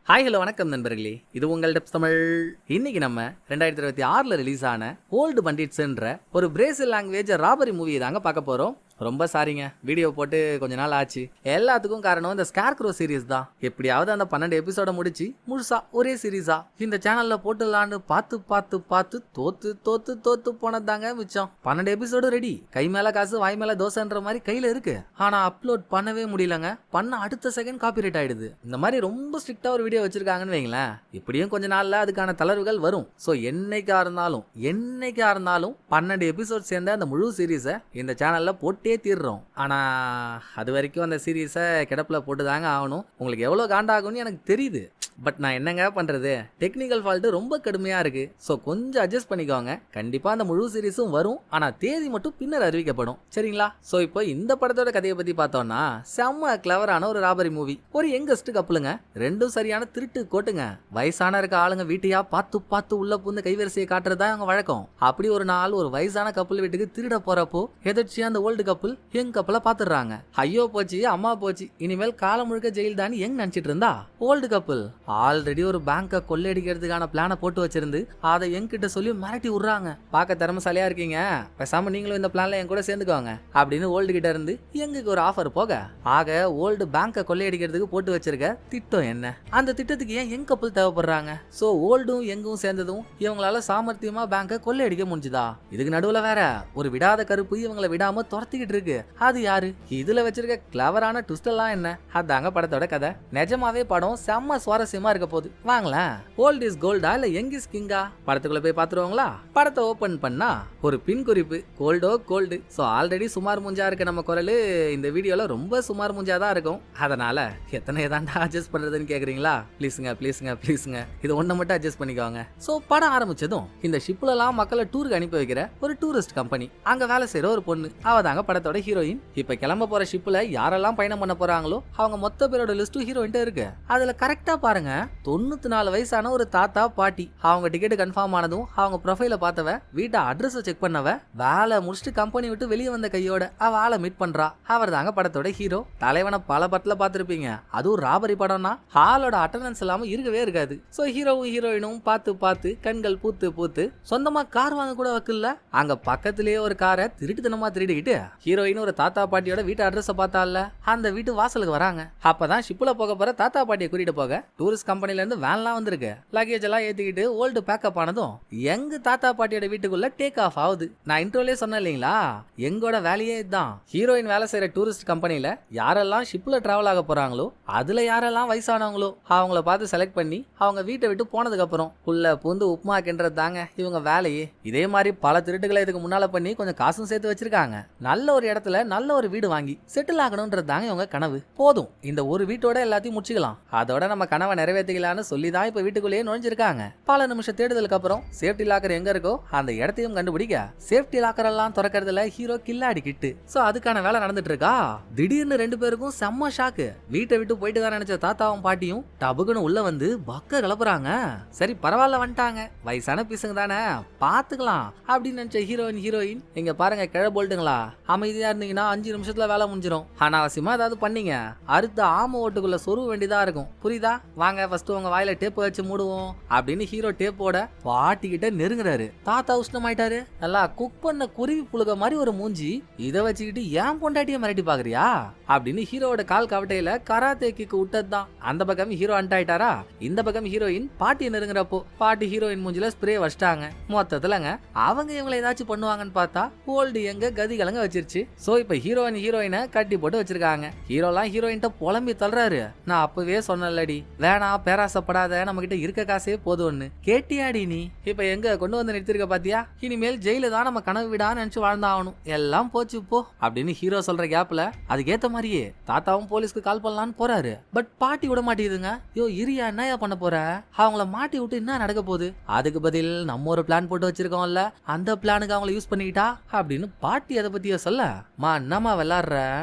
Hi hello வணக்கம் நண்பர்களே, இது உங்கள் டிப்ஸ் தமிழ். இன்னைக்கு நம்ம 2026 ரிலீஸ் ஆன ஓல்டு பண்டிட்ஸ்ன்ற ஒரு பிரேசில் லாங்குவேஜ் ராபரி மூவி தாங்க பார்க்க போறோம். ரொம்ப சாரிங்க, வீடியோ போட்டு கொஞ்ச நாள் ஆச்சு. எல்லாத்துக்கும் காரணம் இந்த ஸ்கேர்க்ரோ சீரிஸ் தான். எப்படியாவது அந்த 12 எபிசோட முடிச்சு முழுசா ஒரே சீரீஸா இந்த சேனல்ல போட்டுலான்னு பார்த்து பார்த்து பார்த்து தோத்து தோத்து தோத்து போனதாங்க மிச்சம். 12 எபிசோடு ரெடி, கை மேல காசு வாய் மேல தோசைன்ற மாதிரி கையில இருக்கு. ஆனா அப்லோட் பண்ணவே முடியலங்க. பண்ண அடுத்த செகண்ட் காப்பிரைட் ஆயிடுது. இந்த மாதிரி ரொம்ப ஸ்ட்ரிக்டா ஒரு வீடியோ வச்சிருக்காங்கன்னு வைங்களேன். இப்படியும் கொஞ்ச நாள்ல அதுக்கான தளர்வுகள் வரும். ஸோ என்னைக்கா இருந்தாலும் 12 எபிசோட் சேர்ந்த அந்த முழு சீரீஸை இந்த சேனல்ல போட்டே தீர்றோம். ஆனா அது வரைக்கும் அந்த சீரீஸை கிடப்புல போட்டு தாங்க ஆகணும். உங்களுக்கு எவ்வளவு காண்டாகும்னு எனக்கு தெரியுது. பட் நான் என்னங்க பண்றது, டெக்னிக்கல் ஃபால்ட் ரொம்ப கடுமையா இருக்கு. ஸோ கொஞ்சம் அட்ஜஸ்ட் பண்ணிக்கோங்க. கண்டிப்பா அந்த முழு சீரீஸும் வரும். ஆனா தேதி மட்டும் பின்னர் அறிவிக்கப்படும், சரிங்களா? ஸோ இப்போ இந்த படத்தோட கதையை பத்தி பார்த்தோம்னா, செம்ம கிளவரான ஒரு ராபரி மூவி. ஒரு யங்கஸ்ட் கப்பலுங்க, ரெண்டும் சரியான திருட்டு கோட்டுங்க. வயசான இருக்க ஆளுங்க வீட்டையா பார்த்து பார்த்து உள்ள புந்து கைவரிசையை காட்டுறதா அவங்க வழக்கம். அப்படி ஒரு நாள் ஒரு வயசான கப்பல் வீட்டுக்கு திருட போறப்போ எதிர்ச்சியா அந்த ஓல்டு கப்பல் யங் கப்பலை பாத்துடுறாங்க. ஐயோ போச்சு, அம்மா போச்சு, இனிமேல் காலம் முழுக்க ஜெயில் தான் யங் நினைச்சிட்டு இருந்தா ஓல்டு கப்பல் ஆல்ரெடி ஒரு பேங்கை கொள்ளையடிக்கிறதுக்கான பிளானை போட்டு வச்சிருந்து அதை என்கிட்ட சொல்லி மிரட்டி விடுறாங்க. பார்க்க திறமசாலியா இருக்கீங்க, பேசாம நீங்களும் இந்த பிளான்ல என் கூட சேர்ந்துக்கோங்க அப்படின்னு ஓல்டு கிட்ட இருந்து எங்களுக்கு ஒரு ஆஃபர் போக, ஆக ஓல்டு பேங்கை கொள்ளையடிக்கிறதுக்கு போட்டு வச்சிருக்க திட்டம் என்ன, அந்த திட்டத்துக்கு ஏன் யங் கப்பல் தேவைப்படுறாங்க? சோ ஓல்டும் யங்கும் சேர்ந்ததும் இவங்களால சாமர்த்தியமா பேங்கை கொள்ளையடிக்க முடிஞ்சுதா? இதுக்கு நடுவுல வேற ஒரு விடாத கருப்பு இவங்களை விடாம துரத்திக்கிட்டு இருக்கு. அது யாரு? இதுல வச்சிருக்க கிளவரான ட்விஸ்ட் எல்லாம் என்ன? அதாங்க படத்தோட கதை. நிஜமாவே படம் செம்ம சுவாரஸ்யமா இருக்க போகுது. வாங்களேன். ஓல்ட் இஸ் கோல்டா இல்ல யங் இஸ் கிங்கா? படத்துக்குள்ள போய் பாத்துருவாங்களா? படத்தை ஓபன் பண்ணா ஒரு பின் குறிப்பு, கோல்டோ கோல்டு. சோ ஆல்ரெடி சுமார் மூஞ்சா இருக்க நம்ம குரல் இந்த வீடியோல ரொம்ப சுமார் மூஞ்சா தான் இருக்கும். அதனால எத்தனை தாண்டா அட்ஜஸ்ட் பண்றதுன்னு கேக்குறீங்களா? ப்ளீஸுங்க இது ஒண்ணு மட்டும் அட்ஜஸ்ட் பண்ணிக்கோங்க. சோ படம் ஆரம்பிச்சதும் இந்த ஷிப்ல எல்லாம் மக்களை டூருக்கு அனுப்பி வைக்கிற ஒரு டூரிஸ்ட் கம்பெனி, அங்க வேலை செய்யற ஒரு பொண்ணு, அவதாங்க படத்தோட ஹீரோயின். இப்ப கிளம்ப போற ஷிப்ல யாரெல்லாம் பயணம் பண்ண போறாங்களோ அவங்க மொத்த பேரோட லிஸ்ட் ஹீரோயின் இருக்கு. அதுல கரெக்டா பாருங்க, 94 வயசான ஒரு தாத்தா பாட்டி. அவங்க டிக்கெட் கன்ஃபார்ம் ஆனதும் அவங்க ப்ரொஃபைல பார்த்தவ, வீட்டை அட்ரஸ் செக் பண்ணவ, வேலை முடிச்சுட்டு கம்பெனி விட்டு வெளியே வந்த கையோட அவ ஆளை மீட் பண்றா. அவர் தாங்க படத்தோட ஹீரோ. தலைவனை பல படத்துல பார்த்திருப்பீங்க. அதுவும் ராபரி படம்னா ஹாலோட அட்டண்டன்ஸ் இல்லாம இருக்கவே இருக்காது. சோ ஹீரோவும் ஹீரோயினும் பார்த்து பார்த்து கண்கள் பூத்து பூத்து சொந்தமா கார் வாங்க கூட வைக்கல. அங்க பக்கத்திலேயே ஒரு காரை திருட்டுத்தனமா திருடிக்கிட்டு ஹீரோயின் ஒரு தாத்தா பாட்டியோட வீட்டு அட்ரஸ் பார்த்தால அந்த வீட்டு வாசலுக்கு வராங்க. அப்பதான் ஷிப்ல போக போற தாத்தா பாட்டியை கூட்டிட்டு போக டூரிஸ்ட் கம்பெனில இருந்து வேன்லாம் வந்திருக்கு. லக்கேஜ் எல்லாம் ஏத்திக்கிட்டு ஓல்டு பேக்கப் ஆனதும் எங்க தாத்தா பாட்டியோட வீட்டுக்குள்ள டேக் ஆஃப் ஆகுது. நான் இன்ட்ரோலே சொன்னேன் இல்லைங்களா, எங்கோட வேலையே இதுதான். ஹீரோயின் வேலை செய்யற டூரிஸ்ட் கம்பெனில யாரெல்லாம் ஷிப்ல டிராவல் ஆக போறாங்களோ அதுல யாரெல்லாம் வயசானவங்களோ அவங்கள பார்த்து செலக்ட் பண்ணி அவங்க வீட்டை விட்டு போனதுக்கு அப்புறம் உள்ள பூந்து உப்புமா கிண்டறது தாங்க இவங்க வேலையே. இதே மாதிரி பல திருட்டுகளை இதுக்கு முன்னால பண்ணி கொஞ்சம் காசும் சேர்த்து வச்சிருக்காங்க. நல்ல ஒரு இடத்துல நல்ல ஒரு வீடு வாங்கி செட்டில் ஆகணும்ன்றது தாங்க இவங்க கனவு. போதும், இந்த ஒரு வீட்டோட எல்லாத்தையும் முடிச்சுக்கலாம், அதோட நம்ம கனவை நிறைவேற்றிக்கலாம்னு சொல்லி தான் இப்ப வீட்டுக்குள்ளேயே நுழைஞ்சிருக்காங்க. பல நிமிஷம் தேடுதலுக்கு அப்புறம் சேஃப்டி லாக்கர் எங்க இருக்கோ அந்த இடத்தையும் கண்டுபிடிக்க சேஃப்டி லாக்கர் எல்லாம் திறக்கிறதுல ஹீரோ கில்லாடிக்கிட்டு. சோ அதுக்கான வேலை நடந்துட்டு இருக்கா. திடீர்னு ரெண்டு பேருக்கும் செம்ம ஷாக்கு. வீட்டை விட்டு போயிட்டு தான் நினைச்ச தாத்தாவும் பாட்டியும் டபுக்குன்னு உள்ள வந்து பக்க கிளப்புறாங்க. சரி பரவாயில்ல வந்துட்டாங்க, வயசான பீசுங்க தானே பாத்துக்கலாம் அப்படின்னு நினைச்ச ஹீரோயின் இங்க பாருங்க கிழ போல்ட்டுங்களா, அமைதியா இருந்தீங்கன்னா 5 நிமிஷத்துல வேலை முடிஞ்சிடும். அனாவசியமா ஏதாவது பண்ணீங்க அடுத்த ஆம ஓட்டுக்குள்ள சொருவ வேண்டியதா இருக்கும், புரியுதா? வாங்க ஃபர்ஸ்ட் உங்க வாயில டேப் வச்சு மூடுவோம் அப்படின்னு ஹீரோ டேப்போட பாட்டி கிட்ட நெருங்குறாரு. தாத்தா உஷ்ணமாயிட்டாரு. நல்லா குக் பண்ண குருவி புழுக மாதிரி ஒரு மூஞ்சி, இதை வச்சுக்கிட்டு ஏன் பொண்டாட்டிய மிரட்டி பாக்குறியா அப்படின்னு ஹீரோட கால் கவட்டையில கராத்தே கிக்கு விட்டதுதான். அந்த பக்கம் ஹீரோ அண்டாயிட்டாரா, இந்த பக்கம் ஹீரோயின் பாட்டி நெருங்குறப்போ பாட்டி ஹீரோயின் மூஞ்சில ஸ்ப்ரே வச்சிட்டாங்க. மொத்தத்துலங்க அவங்க இவங்களை ஏதாச்சும் பண்ணுவாங்கன்னு பார்த்தா ஓல்டு எங்க கதி கலங்க வச்சிருச்சு. சோ இப்ப ஹீரோயினை கட்டி போட்டு வச்சிருக்காங்க. ஹீரோலாம் ஹீரோயின்ட்ட புலம்பி தள்ளுறாரு. நான் அப்பவே சொன்னல்லடி, வேணா பேராசப்படாத, நம்ம கிட்ட இருக்க காசே போதும்னு. கேட்டியாடி நீ? இப்ப எங்க கொண்டு வந்து நிறுத்திருக்க பாத்தியா? இனிமேல் ஜெயில தான் நம்ம கனவு விடான்னு நினைச்சு வாழ்ந்தாகணும், எல்லாம் போச்சு போ அப்படின்னு ஹீரோ சொல்ற கேப்ல அதுக்கேத்த மாதிரியே தாத்தாவும் போலீஸ்க்கு கால் பண்ணலான்னு போறாரு. பட் பாட்டி விட மாட்டேங்குதுங்க. யோ இரியா, என்னயா பண்ண போற? அவங்கள மாட்டி விட்டு என்ன நடக்க போகுது? அதுக்கு பதில் நம்ம ஒரு பிளான் போட்டு வச்சிருக்கோம்ல, அந்த பிளானுக்கு அவங்கள யூஸ் பண்ணிக்கிட்டா அப்படின்னு பாட்டி அதை பத்திய சொல்ல சொல்ல, மா என்னம்மா விளாடுற,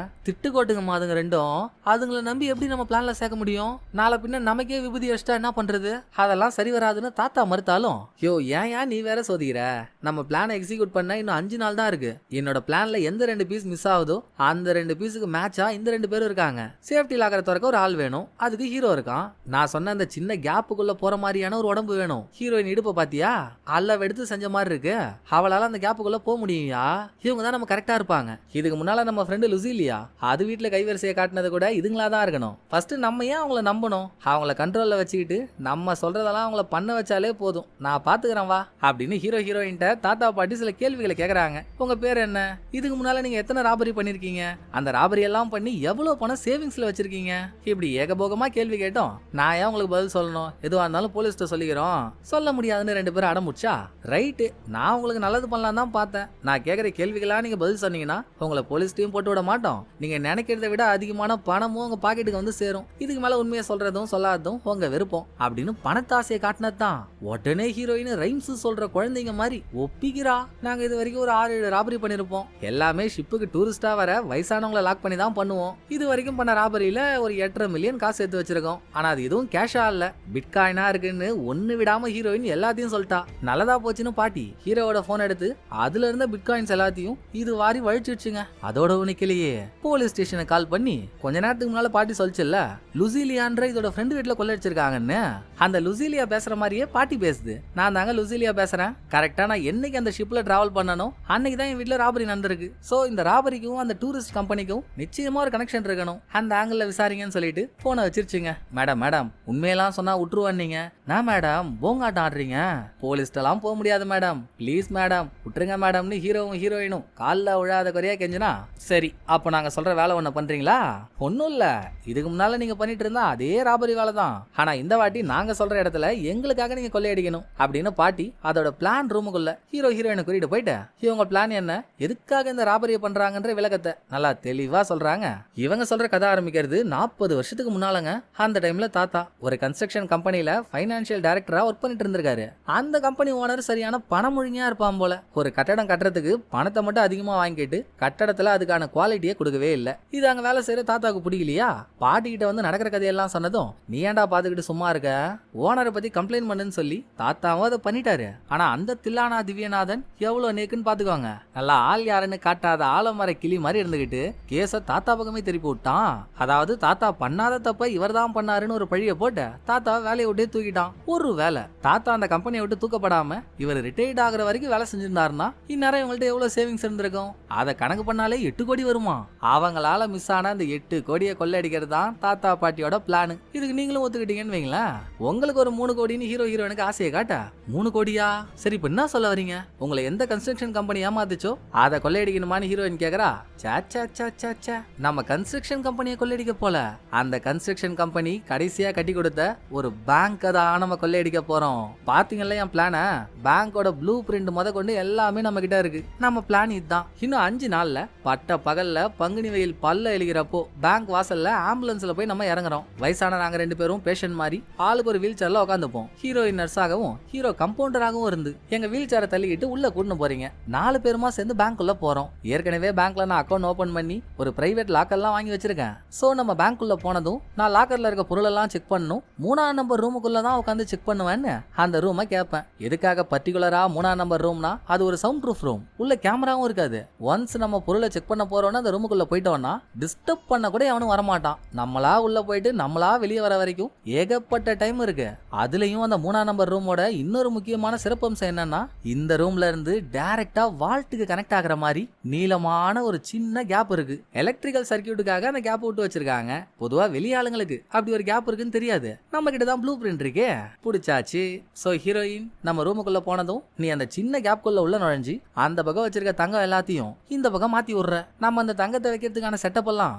திட்டுக்கோட்டுங்கம்மா அதுங்க ரெண்டும், அதுங்களை நம்பி எப்படி நம்ம பிளான்ல சேர்க்க முடியும், நாளை பின்ன நமக்கே விபூதி வச்சிட்டா என்ன பண்றது, அதெல்லாம் சரி வராதுன்னு தாத்தா மறுத்தாலும், யோ ஏன் நீ வேற சோதிக்கிற, நம்ம பிளானை எக்ஸிக்யூட் பண்ண இன்னும் 5 நாள் தான் இருக்கு, என்னோட பிளான்ல எந்த 2 பீஸ் மிஸ் ஆகுதோ அந்த 2 பீஸுக்கு மேட்சா இந்த 2 பேரும் இருக்காங்க, சேஃப்டி லாக்கரை திறக்க ஒரு ஆள் வேணும், அதுக்கு ஹீரோ இருக்கான், நான் சொன்ன அந்த சின்ன கேப்புக்குள்ள போற மாதிரியான ஒரு உடம்பு வேணும், ஹீரோயின் இடுப்பை பாத்தியா அல்ல எடுத்து செஞ்ச மாதிரி இருக்கு, அவளால அந்த கேப்புக்குள்ள போக முடியும்யா, இவங்க தான் நம்ம கரெக்டா இருப்பாங்க, இதுக்கு முன்னால நம்ம ஃப்ரெண்டு லுசிலியா அது வீட்டுல கைவரிசையை காட்டினது கூட இதுங்களா தான் இருக்கணும், ஃபர்ஸ்ட் நம்ம ஏன் அவங்கள நம்பணும், அவங்கள கண்ட்ரோல்ல வச்சுக்கிட்டு நம்ம சொல்றதெல்லாம் அவங்கள பண்ண வச்சாலே போதும், நான் பாத்துக்கிறேன் வா அப்படின்னு ஹீரோயின்ட்ட தாத்தா பாட்டி சில கேள்விகளை கேக்குறாங்க. உங்க பேர் என்ன, இதுக்கு முன்னால நீங்க எத்தனை ராபரி பண்ணிருக்கீங்க, அந்த ராபரி எல்லாம் பண்ணி எவ்வளவு பணம் சேவிங்ஸ்ல வச்சிருக்கீங்க, இப்படி ஏகபோகமா கேள்வி கேட்டோம், நான் ஏன் உங்களுக்கு பதில் சொல்லணும், எதுவா இருந்தாலும் போலீஸ்ட்ட சொல்லிக்கிறோம், சொல்ல முடியாதுன்னு 2 பேரும் அடமுடிச்சா, ரைட்டு நான் உங்களுக்கு நல்லது பண்ணலாம் தான் பார்த்தேன், நான் கேட்குற கேள்விகளா நீங்க பதில் சொன்னீங்கன்னா உங்களை போலீஸ்டையும் போட்டு விட மாட்டோம், நீங்க நினைக்கிறத விட அதிகமான பணமும் உங்க பாக்கெட்டுக்கு வந்து சேரும், இதுக்கு மேல உண்மையை சொல்றதும் சொல்லாததும் உங்க விருப்பம் அப்படின்னு பணத்தாசையை காட்டினதான். உடனே ஹீரோயின் ரைம்ஸ் சொல்ற குழந்தைங்க மாதிரி ஒப்பிக்கிறா, நாங்க இது வரைக்கும் ஒரு 6-7 ராபரி பண்ணிருப்போம், எல்லாமே ஷிப்புக்கு டூரிஸ்டா வர வயசானவங்களை லாக் பண்ணி தான் பண்ணுவோம், இது வரைக்கும் பண்ண ராபரியில ஒரு 8.5 மில்லியன் காசு எடுத்து வச்சிருக்கோம், ஆனா அது எதுவும் கேஷா இல்ல பிட்காயினா இருக்குன்னு ஒண்ணு விடாம ஹீரோயின் எல்லாத்தையும் சொல்லிட்டா. நல்லதா போச்சுன்னு பாட்டி ஹீரோவோட போன் எடுத்து அதுல இருந்த பிட்காயின்ஸ் எல்லாத்தையும் இது வாரி வழிச்சுச்சுங்க. அதோட உனக்கிலேயே போலீஸ் ஸ்டேஷனை கால் பண்ணி கொஞ்ச நேரத்துக்கு முன்னால பாட்டி சொல்லிச்சுல்ல லுசிலியான்ற இதோட ஃப்ரெண்டு வீட்டுல கொள்ளடிச்சிருக்காங்கன்னு, அந்த லுசிலியா பேசுற மாதிரியே பாட்டி பேசுது, நான் தாங்க லுசிலியா பேசுறேன், கரெக்டா நான் என்னைக்கு அந்த ஷிப்ல டிராவல் பண்ணணும் அன்னைக்கு தான் என் வீட்டுல ராபரி நடந்திருக்கு, சோ இந்த ராபரிக்கும் அந்த டூரிஸ்ட் கம்பெனிக்கும் நிச்சயமா ஒரு கனெக்ஷன் இருக்கணும், அந்த ஆங்கிள் விசாரிங்கன்னு சொல்லிட்டு போனை வச்சிருச்சுங்க. மேடம் உண்மையெல்லாம் சொன்னா விட்டுருவான்னீங்க, நான் மேடம் போங்காட்டம் ஆடுறீங்க, போலீஸ்டெல்லாம் போக முடியாது மேடம், ப்ளீஸ் மேடம் விட்டுருங்க மேடம்னு ஹீரோவும் ஹீரோயினும் காலில் விழாத குறையா கெஞ்சினா, சரி அப்போ நாங்க சொல்ற வேலை ஒண்ணு பண்றீங்களா, ஒன்னும் இல்ல இதுக்கு முன்னால நீங்க பண்ணிட்டு இருந்தா அதே ராபரி வேலை தான், ஆனா இந்த வாட்டி நாங்க சொல்ற இடத்துல எங்களுக்காக நீங்க கொள்ளையடிக்கணும் அப்படின்னு பாட்டி அதோட பிளான் ரூமுக்குள்ள ஹீரோயினை கூட்டிட்டு போயிட்டு இவங்க பிளான் என்ன, எதுக்காக இந்த ராபரியை பண்றாங்கன்ற விளக்கத்தை நல்லா தெளிவா சொல்றாங்க. இவங்க சொல்ற கதை ஆரம்பிக்கிறது 40 வருஷத்துக்கு முன்னாலங்க. அந்த டைம்ல தாத்தா ஒரு கன்ஸ்ட்ரக்ஷன் கம்பெனில ஃபைனான்சியல் டைரக்டரா ஒர்க் பண்ணிட்டு இருந்திருக்காரு. அந்த கம்பெனி ஓனர் சரியான பணமொழியா இருப்பான் போல. ஒரு கட்டடம் கட்டுறதுக்கு பணத்தை மட்டும் அதிகமா வாங்கிட்டு கட்டடத்துல அதுக்கான குவாலிட்டியை கொடுக்கவே இல்லை. இது அங்க வேலை செய்யற தாத்தாவுக்கு பிடிக்கலையா, பாட்டி கிட்ட வந்து நடக்கிற கதையெல்லாம் சொன்னதும் நீ ஏன்டா பாத்துக்கிட்டு சும்மா இருக்க, ஓனரை பத்தி கம்ப்ளைண்ட் பண்ணுன்னு சொல்லி தாத்தாவும் அதை பண்ணிட்டாரு. ஆனா அந்த தில்லானா திவ்யநாதன் எவ்வளவு நேக்குன்னு பாத்துக்கோங்க. நல்லா ஆள் யாருன்னு காட்டாத ஆலமர கிளி மாதிரி இருந்துகிட்டு கேஸ தாத்தா பக்கமே திருப்பி விட்டான். அதாவது தாத்தா பண்ணாத தப்ப இவர் தான் பண்ணாருன்னு ஒரு பழிய போட்டு தாத்தா வேலையை விட்டே தூக்கிட்டான். ஒரு வேலை தாத்தா அந்த கம்பெனியை விட்டு தூக்கப்படாம இவர் ரிட்டையர்ட் ஆகுற வரைக்கும் வேலை செஞ்சிருந்தாருன்னா இந்நேரம் இவங்கள்ட்ட எவ்வளவு சேவிங்ஸ் இருந்திருக்கும், அதை கணக்கு பண்ணாலே 8 கோடி வருமா. அவங்களால மிஸ் ஆன அந்த 8 கோடியை கொள்ளையடிக்கிறது தான் தாத்தா பாட்டியோட பிளான். இதுக்கு நீங்களும் ஒத்துக்கிட்டீங்கன்னு வைங்களேன், உங்களுக்கு ஒரு 3 கோடின்னு ஹீரோயினுக்கு ஆசையை காட்ட 3 கோடியா, சரி இப்ப என்ன சொல்ல வரீங்க, உங்களை எந்த கன்ஸ்ட்ரக்ஷன் கம்பெனி ஏமாத்துச்சோ அதை கொள்ளையடிக்கணுமான்னு ஹீரோயின் கேக்குறா. நம்ம கன்ஸ்ட்ரக்ஷன் கம்பெனியை கொள்ளையடிக்க போல, அந்த கன்ஸ்ட்ரக்ஷன் கம்பெனி கடைசியா கட்டி கொடுத்த ஒரு பேங்க் தான் நம்ம கொள்ளையடிக்க போறோம். பாத்தீங்கல்ல என் பிளான, பேங்கோட ப்ளூ பிரிண்ட் முத கொண்டு எல்லாமே நம்ம கிட்ட இருக்கு. நம்ம பிளான் இதுதான். இன்னும் 5 நாள்ல பட்ட பகல்ல பங்குனி வெயில் பல்ல எழுகிறப்போ பேங்க் வாசல்ல ஆம்புலன்ஸ்ல போய் நம்ம இறங்குறோம். வயசான நாங்க 2 பேரும் பேஷண்ட் மாதிரி ஆளுக்கு ஒரு வீல் சேர்ல உட்காந்துப்போம். ஹீரோயின் நர்ஸாகவும் ஹீரோ கம்பவுண்டராகவும் இருந்து எங்க வீல் சேரை தள்ளிக்கிட்டு உள்ள கூட்டு போறீங்க. 4 பேருமா சேர்ந்து பேங்க்குள்ள போறோம். ஏற்கனவே பேங்க்ல நான் அக்கௌண்ட் ஓபன் பண்ணி ஒரு பிரைவேட் லாக்கர்லாம் வாங்கி வச்சிருக்கேன். சோ நம்ம பேங்க்குள்ள போனதும் நான் லாக்கர்ல இருக்க பொருள் எல்லாம் செக் பண்ணணும். 3ஆம் நம்பர் ரூமுக்குள்ள தான் உட்காந்து செக் பண்ணுவேன்னு அந்த ரூமை கேட்பேன். எதுக்காக பர்டிகுலரா 3ஆம் நம்பர் ரூம்னா அது ஒரு சவுண்ட் ப்ரூஃப் ரூம், உள்ள கேமராவும் இருக்காது. ஒன்ஸ் நம்ம பொருளை செக் பண்ண போறோம்னா அந்த ரூமுக்குள்ள போயிட்டோம்னா டிஸ்டர்ப் பண்ண கூட எவனும் வரமாட்டான். நம்மளா உள்ள போயிட்டு நம்மளா வெளியே வர வரைக்கும் ஏகப்பட்ட டைம் இருக்கு. அதுலயும் அந்த 3ஆம் நம்பர் ரூமோட இன்னொரு முக்கியமான சிறப்பம்சம் என்னன்னா, இந்த ரூம்ல இருந்து டைரக்டா வால்ட்டுக்கு கனெக்ட் ஆகுற மாதிரி நீளமான ஒரு சின்ன கேப் இருக்கு. எலக்ட்ரிக்கல் சர்க்கியூட்டுக்காக அந்த கேப் விட்டு வச்சிருக்காங்க. பொதுவா வெளியாளுங்களுக்கு அப்படி ஒரு கேப் இருக்குன்னு தெரியாது. நம்ம கிட்ட தான் ப்ளூ பிரிண்ட் இருக்கே, பிடிச்சாச்சு. சோ ஹீரோயின் நம்ம ரூமுக்குள்ள போனதும் நீ அந்த சின்ன கேப்குள்ள உள்ள நுழைஞ்சி அந்த பக்கம் வச்சிருக்க தங்கம் எல்லாத்தையும் இந்த பக்கம் மாத்தி விடுற. நம்ம அந்த தங்கத்தை வைக்கிறதுக்கான செட்டப் எல்லாம்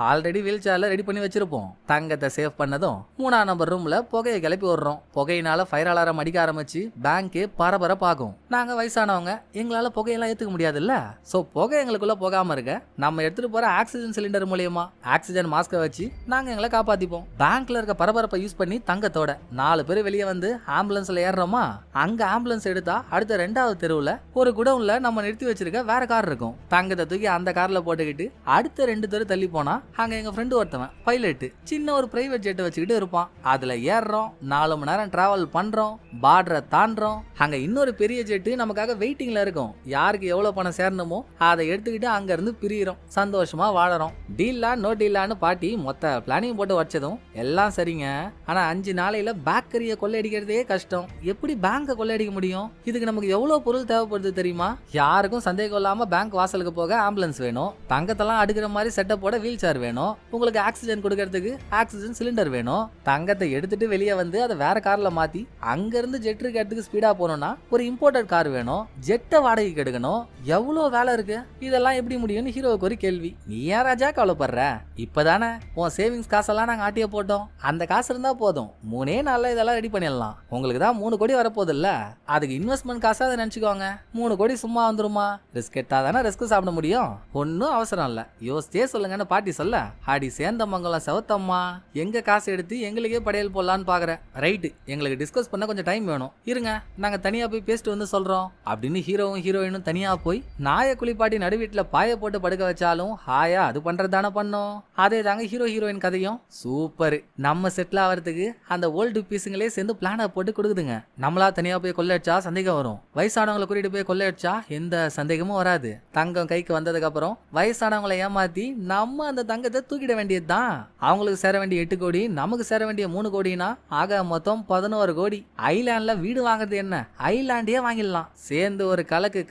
ஆல்ரெடி வீல் சேர்ல ரெடி பண்ணி வச்சிருப்போம். தங்கத்தை சேவ் பண்ணதும் 3ஆம் நம்பர் ரூம்ல புகையை கிளப்பி விடுறோம். புகையினால ஃபயர் அலாரம் அடிக்க ஆரம்பிச்சு பேங்க் பரபரப்பாகும். நாங்க வயசானவங்க, எங்களால புகையெல்லாம் ஏத்துக்க முடியாதுல்ல. சோ புகை எங்களுக்குள்ள போகாம இருக்க நம்ம எடுத்துட்டு போற ஆக்சிஜன் சிலிண்டர் மூலியமா ஆக்சிஜன் மாஸ்க வச்சு நாங்க எங்களை காப்பாத்திப்போம். பேங்க்ல இருக்க பரபரப்பை யூஸ் பண்ணி தங்கத்தோட 4 பேர் வெளியே வந்து ஆம்புலன்ஸ்ல ஏறுறோமா, அங்க ஆம்புலன்ஸ் எடுத்தா அடுத்த 2வது தெருவுல ஒரு குடவுன்ல நம்ம நிறுத்தி வச்சிருக்க வேற கார் இருக்கும். தங்கத்தை தூக்கி அந்த கார்ல போட்டுக்கிட்டு அடுத்த 2 தெரு தள்ளி போனா அங்க எங்க ஃப்ரெண்டு ஒருத்தவன் பைலட் சின்ன ஒரு பிரைவேட் ஜெட் வச்சுக்கிட்டு இருப்பான். அதுல ஏறுறோம், 4 மணி நேரம் டிராவல் பண்றோம், பார்டரை தாண்டறோம். அங்க இன்னொரு பெரிய ஜெட் நமக்காக வெயிட்டிங்ல இருக்கும். யாருக்கு எவ்வளவு பணம் சேரணுமோ அதை எடுத்துக்கிட்டு அங்க இருந்து பிரியிறோம், சந்தோஷமா வாழறோம். டீலா நோ டீலான்னு பாட்டி மொத்த பிளானிங் போட்டு வச்சதும் எல்லாம் சரிங்க. ஆனா 5 நாளையில பேக்கரியை கொள்ளையடிக்கிறதே கஷ்டம். எப்படி பேங்க கொள்ளையடிக்க முடியும்? இதுக்கு நமக்கு எவ்வளவு பொருள் தேவைப்படுது தெரியுமா? யாருக்கும் சந்தேகம் இல்லாம பேங்க் வாசலுக்கு போக ஆம்புலன்ஸ் வேணும், தங்கத்தெல்லாம் அடுக்கிற மாதிரி செட்டப்போட வீல் சேர் வேணும், உங்களுக்கு ஆக்சிஜன் கொடுக்கறதுக்கு ஆக்சிஜன் சிலிண்டர் வேணும். தங்கத்தை எடுத்துட்டு வெளியே வந்து அதை வேற கார்ல மாத்தி அங்க இருந்து ஜெட் இடத்துக்கு ஸ்பீடா போகணும்னா ஒரு இம்போர்ட்டட் கார் வேணும், ஜெட்டை வாடகைக்கு எடுக்கணும். எவ்வளவு வேலை இருக்கு. இதெல்லாம் எப்படி முடியும்னு ஹீரோவுக்கு ஒரு கேள்வி. நீ ஏன் ராஜா கவலைப்படுற? இப்பதானே உன் சேவிங்ஸ் காசெல்லாம் நாங்க ஆட்டிய போட்டோம். அந்த காசு இருந்தா போதும், 3 நாள்ல இதெல்லாம் ரெடி பண்ணிடலாம். உங்களுக்கு தான் 3 கோடி வரப்போகுது இல்ல, அதுக்கு இன்வெஸ்ட்மெண்ட் காசா அதை நினைச்சுக்கோங்க. 3 கோடி சும்மா வந்துருமா? ரிஸ்க் எடுத்தாதானே ரிஸ்க் சாப்பிட முடியும். ஒன்னும் அவசரம் இல்ல, யோசிச்சே சொல்லுங்கன்னு பாட்டி சொல்ல, அடி சேர்ந்த மங்கலம் செவத்தம்மா, எங்க காசு எடுத்து எங்களுக்கே படையல் போடலான்னு பாக்குறேன். ரைட்டு, எங்களுக்கு டிஸ்கஸ் பண்ண கொஞ்சம் டைம் வேணும், இருங்க நாங்க தனியா போய் பேசிட்டு வந்து சொல்றோம் அப்படின்னு ஹீரோவும் ஹீரோயினும் தனியா போய் நாய குளிப்பாட்டி நடு வீட்டுல பாய போட்டு படுக்க வச்சாலும் ஹாயா அது பண்றதானே பண்ணோம். அதே தாங்க ஹீரோ ஹீரோயின் கதையும். சூப்பர். நம்ம செட்டில் ஆகிறதுக்கு அந்த ஓல்டு பீஸுங்களே சேர்ந்து பிளான போட்டு கொடுக்குதுங்க. நம்மளா தனியா போய் கொள்ளையடிச்சா சந்தேகம் வரும், வயசானவங்களை கூட்டிட்டு போய் கொள்ளையடிச்சா எந்த சந்தேகமும் வராது. தங்கம் கைக்கு வந்ததுக்கு அப்புறம் வயசானவங்களை ஏமாத்தி நம்ம அந்த தங்கத்தை தூக்கிட வேண்டியதுதான். அவங்களுக்கு சேர வேண்டிய 8 கோடி, நமக்கு சேர வேண்டிய 3 கோடினா ஆக மொத்தம் 11 கோடி. ஐலாண்ட்ல வீடு வாங்குறது என்ன, ஐலாண்டே வாங்கிடலாம். சேர்ந்து ஒரு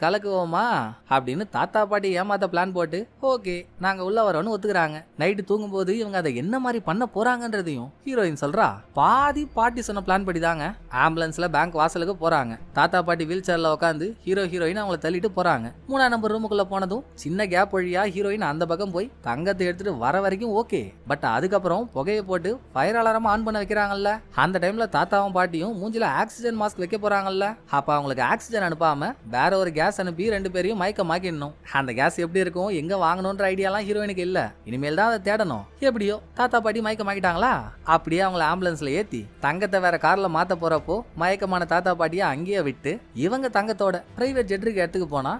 கலக்குவோமா அப்படின்னு தாத்தா பாட்டி ஏமாத்த பிளான் போட்டு ஓகே நாங்க உள்ள வரோன்னு ஒத்துக்கிறாங்க. நைட்டு தூங்கும் போது இவங்க அதை என்ன மாதிரி பண்ண போறாங்கன்றதையும் ஹீரோயின் சொல்றா. பாதி பாட்டி சொன்ன பிளான் படி தாங்க ஆம்புலன்ஸ்ல பேங்க் வாசலுக்கு போறாங்க. தாத்தா பாட்டி வீல் சேர்ல உட்காந்து ஹீரோ ஹீரோயின் அவங்கள தள்ளிட்டு போறாங்க. 3ஆம் நம்பர் ரூமுக்குள்ள போனதும் சின்ன கேப் வழியா ஹீரோயின் அந்த பக்கம் போய் தங்கத்தை எடுத்துட்டு வர வரைக்கும் ஓகே. பட் அதுக்கப்புறம் புகையை போட்டு ஃபயர் அலாரம் ஆன் பண்ண வைக்கிறாங்கல்ல, அந்த டைம்ல தாத்தாவும் பாட்டியும் மூஞ்சில ஆக்சிஜன் மாஸ்க் வைக்க போறாங்கல்ல, அப்ப அவங்களுக்கு ஆக்சிஜன் அனுப்பாம வேற ஒரு கேஸ் அனுப்பி 2 பேரையும் மயக்கமாக்கிடணும். அந்த கேஸ் எப்படி இருக்கும், எங்க வாங்கணும்ன்ற ஐடியாலாம் ஹீரோயினுக்கு இல்ல. இனிமேல் தான் அதை தேடணும். எப்படியோ தாத்தா பாட்டி மயக்கமாக்கிட்டாங்களா, அப்படியே அவங்கள ஆம்புலன்ஸ்ல ஏத்தி தங்கத்தை வேற கார்ல மாத்த போறப்போ மயக்கமான தாத்தா பாட்டியை அங்கேயே விட்டு இவங்க தங்கத்தோட பிரைவேட் ஜெட்ருக்கு இடத்துக்கு போனா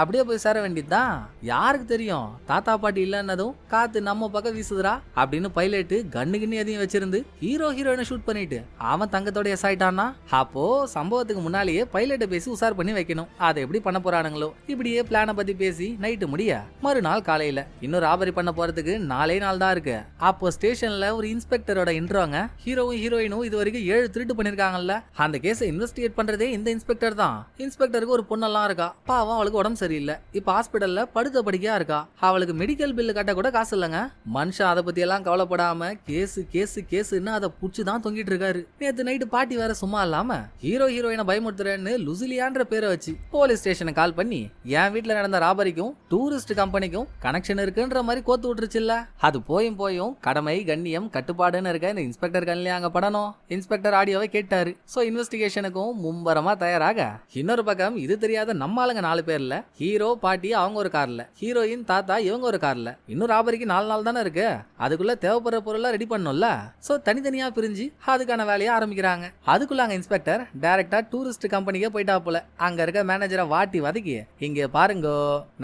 அப்படியே போய் சேர வேண்டியதுதான். யாருக்கு தெரியும் தாத்தா பாட்டி இல்லன்னதும் காத்து நம்ம பக்கம் வீசுதுரா அப்படின்னு பைலட் கண்ணு எதையும் வச்சிருந்து ஹீரோ ஹீரோயினை ஷூட் பண்ணிட்டு அவன் தங்கத்தோட எஸ் ஆயிட்டானா. அப்போ சம்பவத்துக்கு முன்னாலேயே பைலட்டை பேசி உசார் பண்ணி வைக்கணும். அதை எப்படி பண்ண போறானுங்களோ. இப்படியே பிளான பத்தி பேசி நைட்டு முடிய மறுநாள் காலையில இன்னும் ராபரி பண்ண போறதுக்கு 4 நாள் தான் இருக்கு. அப்போ ஸ்டேஷன்ல ஒரு இன்ஸ்பெக்டரோட இன்ட்ரோங்க. ஹீரோவும் ஹீரோயினும் இது வரைக்கும் 7 திருட்டு பண்ணிருக்காங்கல்ல, அந்த கேஸை இன்வெஸ்டிகேட் பண்றதே இந்த இன்ஸ்பெக்டர் தான். இன்ஸ்பெக்டருக்கு ஒரு பொண்ணெல்லாம் இருக்கா, பாவம் அவளுக்கு உடம்பு சரியில்லை, இப்ப ஹாஸ்பிட்டல்ல படுத்த படிக்கையா இருக்கா. அவளுக்கு மெடிக்கல் பில்லு கட்ட கூட காசு இல்லைங்க. மனுஷன் அதை பத்தி எல்லாம் கவலைப்படாம கேஸுன்னு அதை புடிச்சுதான் தொங்கிட்டு இருக்காரு. நேத்து நைட்டு பாட்டி வேற சும்மா இல்லாம ஹீரோ ஹீரோயினை பயமுறுத்துறேன்னு லுசிலியான்ற பேரை வச்சு போலீஸ் ஸ்டேஷனை கால் பண்ணி என் வீட்டுல நடந்த ராபரிக்கும் டூரிஸ்ட் கம்பெனிக்கும் கனெக்ஷன் இருக்குன்ற மாதிரி கோத்து விட்டுருச்சுல்ல. அது போயும் கடமை கண்ணியம் கட்டுப்பாடுன்னு இருக்க இந்த இன்ஸ்பெக்டர் கண்ணிலே அங்க படணும். இன்ஸ்பெக்டர் ஆடியோவை கேட்டாரு. சோ இன்வெஸ்டிகேஷனுக்கும் மும்பரமா தயாராக இன்னொரு பக்கம் இது தெரியாத நம்ம ஆளுங்க 4 பேர்ல ஹீரோ பாட்டி அவங்க ஒரு கார்ல, ஹீரோயின் தாத்தா இவங்க ஒரு கார்ல. இன்னும் ராபரிக்கு 4 நாள் தானே இருக்கு, அதுக்குள்ள தேவைப்படுற பொருளை ரெடி பண்ணும்ல. சோ தனித்தனியா பிரிஞ்சு அதுக்கான வேலையை ஆரம்பிக்கிறாங்க. அதுக்குள்ள அங்க இன்ஸ்பெக்டர் டைரக்டா டூரிஸ்ட் கம்பெனிக்கே போயிட்டாப்புல. அங்க இருக்க மேனேஜரை வாட்டி வதக்கி இங்க பாருங்க,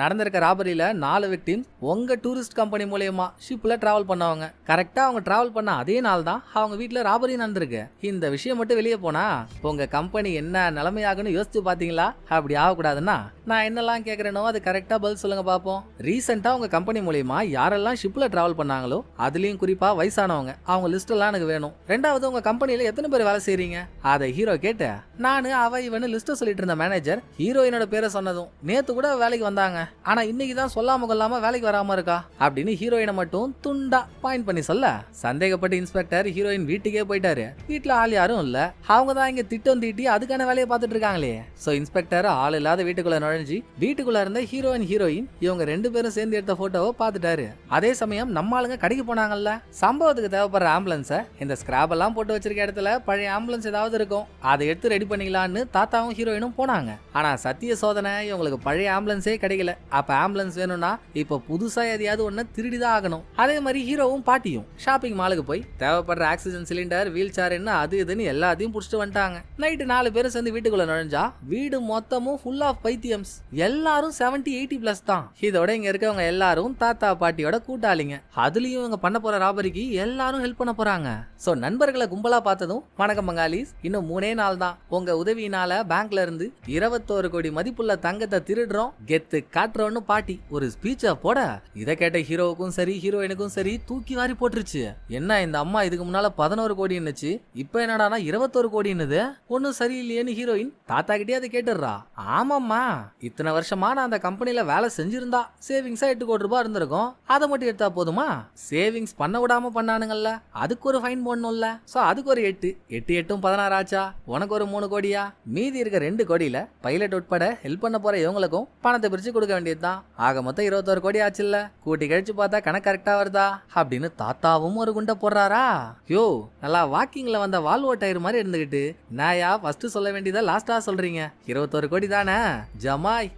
நடந்திருக்க ராபரியில 4 விக்டிம்ஸ் உங்க டூரிஸ்ட் கம்பெனி மூலமா ஷிப்ல டிராவல் பண்ணவங்க. கரெக்டா அவங்க டிராவல் பண்ண அதே நாள் தான் அவங்க வீட்டுல ராபரி நடந்திருக்கு. இந்த விஷயம் மட்டும் வெளியே போனா உங்க கம்பெனி என்ன நிலைமையாகுன்னு யோசிச்சு பாத்தீங்களா? அப்படி ஆகக்கூடாதுன்னா நான் என்னெல்லாம் கேக்குறேனோ அது கரெக்டா பதில் சொல்லுங்க பாப்போம். ரீசெண்டா உங்க கம்பெனி மூலமா யாரெல்லாம் ஷிப்ல டிராவல் பண்ணாங்களோ அதுலயும் குறிப்பா வயசானவங்க, அவங்க லிஸ்ட் எல்லாம் எனக்கு வேணும். 2வது உங்க கம்பெனில எத்தனை பேர் வேலை செய்றீங்க? அதை ஹீரோ கேட்ட நானு அவ இவனு லிஸ்ட் சொல்லிட்டு இருந்த மேனேஜர் ஹீரோயினோட பேரை சொன்னதும் நேத்து கூட வேலைக்கு வந்தாங்க, ஆனா இன்னைக்குதான் சொல்லாம கொள்ளாம வேலைக்கு வராம இருக்கா அப்படின்னு ஹீரோயினை மட்டும் துண்டா பாயிண்ட் பண்ணி சொல்ல சந்தேகப்பட்டு இன்ஸ்பெக்டர் ஹீரோயின் வீட்டுக்கே போயிட்டாரு. வீட்டுல ஆள் யாரும் இல்ல, அவங்க தான் இங்க திட்டம் தீட்டி அதுக்கான வேலையை பார்த்துட்டு இருக்காங்களே. சோ இன்ஸ்பெக்டர் ஆள் இல்லாத வீட்டுக்குள்ள நுழைஞ்சு வீட்டுக்குள்ள இருந்த ஹீரோயின் இவங்க 2 பேரும் சேர்ந்து எடுத்த போட்டோவை பாத்துட்டாரு. அதே சமயம் நம்ம ஆளுங்க கடைக்கு போனாங்கல்ல, சம்பவத்துக்கு தேவைப்படுற ஆம்புலன்ஸை இந்த ஸ்கிராப் எல்லாம் போட்டு வச்சிருக்க இடத்துல பழைய ஆம்புலன்ஸ் ஏதாவது இருக்கும், அதை எடுத்து ரெடி பண்ணிக்கலான்னு தாத்தாவும் ஹீரோயினும் போனாங்க. ஆனா சத்திய சோதனை, இவங்களுக்கு பழைய ஆம்புலன்ஸே கிடைக்கல. அப்ப ஆம்புலன்ஸ் வேணும்னா இப்ப புதுசா எதையாவது ஒண்ணு திருடிதான் ஆகணும். அதே மாதிரி ஹீரோவும் பாட்டியும் ஷாப்பிங் மாலுக்கு போய் தேவைப்படுற ஆக்சிஜன் சிலிண்டர், வீல் சேர் என்ன அது இதுன்னு எல்லாத்தையும் புடிச்சிட்டு வந்துட்டாங்க. நைட்டு 4 பேரும் சேர்ந்து வீட்டுக்குள்ள நுழைஞ்சா வீடு மொத்தமும் ஃபுல் ஆஃப் பைத்தியம்ஸ். எல்லாரும் 70-80+ தான். இதோட இங்க இருக்கவங்க எல்லாரும் தாத்தா பாட்டியோட கூட்டாளிங்க. அதுலயும் இவங்க பண்ண போற ராபரிக்கு எல்லாரும் ஹெல்ப் பண்ண போறாங்க. சோ நண்பர்களை கும்பலா பார்த்ததும், வணக்கம் பங்காளிஸ், இன்னும் 3 நாள் தான், உங்க உதவியினால பேங்க்ல இருந்து 21 கோடி மதிப்புள்ள தங்கத்தை திருடுறோம், கெத்து காட்டுறோம்னு பாட்டி ஒரு ஸ்பீச்ச போட, இதை கேட்ட ஹீரோவுக்கும் சரி ஹீரோயினுக்கும் சரி தூக்கி வாரி போட்டுருச்சு. என்ன இந்த அம்மா இதுக்கு முன்னால 11 கோடின்னுச்சு, இப்ப என்னடானா 21 கோடின்னுது, ஒன்னும் சரியில்லையேன்னு ஹீரோயின் தாத்தா கிட்டே அதை கேட்டுடுறா. ஆமாம்மா, இத்தனை வருஷமா நான் அந்த கம்பெனில வேலை செஞ்சிருந்தா சேவிங்ஸா 8 கோடி ரூபாய் இருந்திருக்கும், அதை மட்டும் எடுத்தா போதுமா? சேவிங்ஸ் பண்ண விடாம பண்ணானுங்கல்ல, அதுக்கு ஒரு ஃபைன் போடணும்ல. சோ அதுக்கு ஒரு 8 8 16 ஆச்சா, உனக்கு ஒரு 3 கோடியா, மீதி இருக்க 2 கோடியில பைலட் உட்பட ஹெல்ப் பண்ண போற இவங்களுக்கும் பணத்தை பிரிச்சு கொடுக்க வேண்டியதுதான். ஆக மொத்தம் 21 கோடி ஆச்சுல்ல, கூட்டி கழிச்சு பார்த்தா கணக்கு கரெக்டா வருதா அப்படின்னு தாத்தாவும் ஒரு குண்டை போடுறாரா. யோ, நல்லா வாக்கிங்ல வந்த வால்வோ டயர் மாதிரி இருந்துகிட்டு நாயா ஃபர்ஸ்ட் சொல்ல வேண்டியதை லாஸ்டா சொல்றீங்க, 21 கோடி தானே,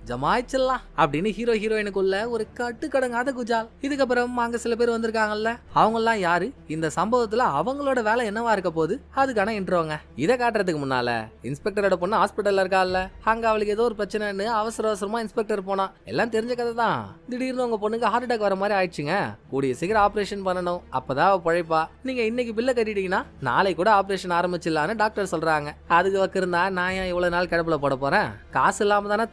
ஜமாய்ச்சிடலாம் அப்படின்னு ஹீரோ ஹீரோயினுக்குள்ள ஒரு கட்டுக்கடங்காத குஜால். இதுக்கப்புறம் அங்க சில பேர் வந்திருக்காங்கல்ல, அவங்க எல்லாம் யாரு, இந்த சம்பவத்துல அவங்களோட வேலை என்னவா இருக்க போகுது, அதுக்கான இன்ட்ரோங்க. இதை காட்டுறதுக்கு முன்னால இன்ஸ்பெக்டரோட பொண்ணு ஹாஸ்பிட்டல்ல இருக்கால, அங்க அவளுக்கு ஏதோ ஒரு பிரச்சனைன்னு அவசர அவசரமா இன்ஸ்பெக்டர் போனா, எல்லாம் தெரிஞ்ச கதை தான். திடீர்னு உங்க பொண்ணுக்கு ஹார்ட் அட்டாக் வர மாதிரி ஆயிடுச்சுங்க, கூடிய சீக்கிரம் ஆபரேஷன் பண்ணணும், அப்பதான் அவ பழைப்பா, நீங்க இன்னைக்கு பில்ல கட்டிட்டீங்கன்னா நாளை கூட ஆபரேஷன் ஆரம்பிச்சிடலான்னு டாக்டர் சொல்றாங்க. அதுக்கு வக்கிருந்தா நான் ஏன் இவ்வளவு நாள் கிடப்புல போட போறேன், காசு இல்லாம தானே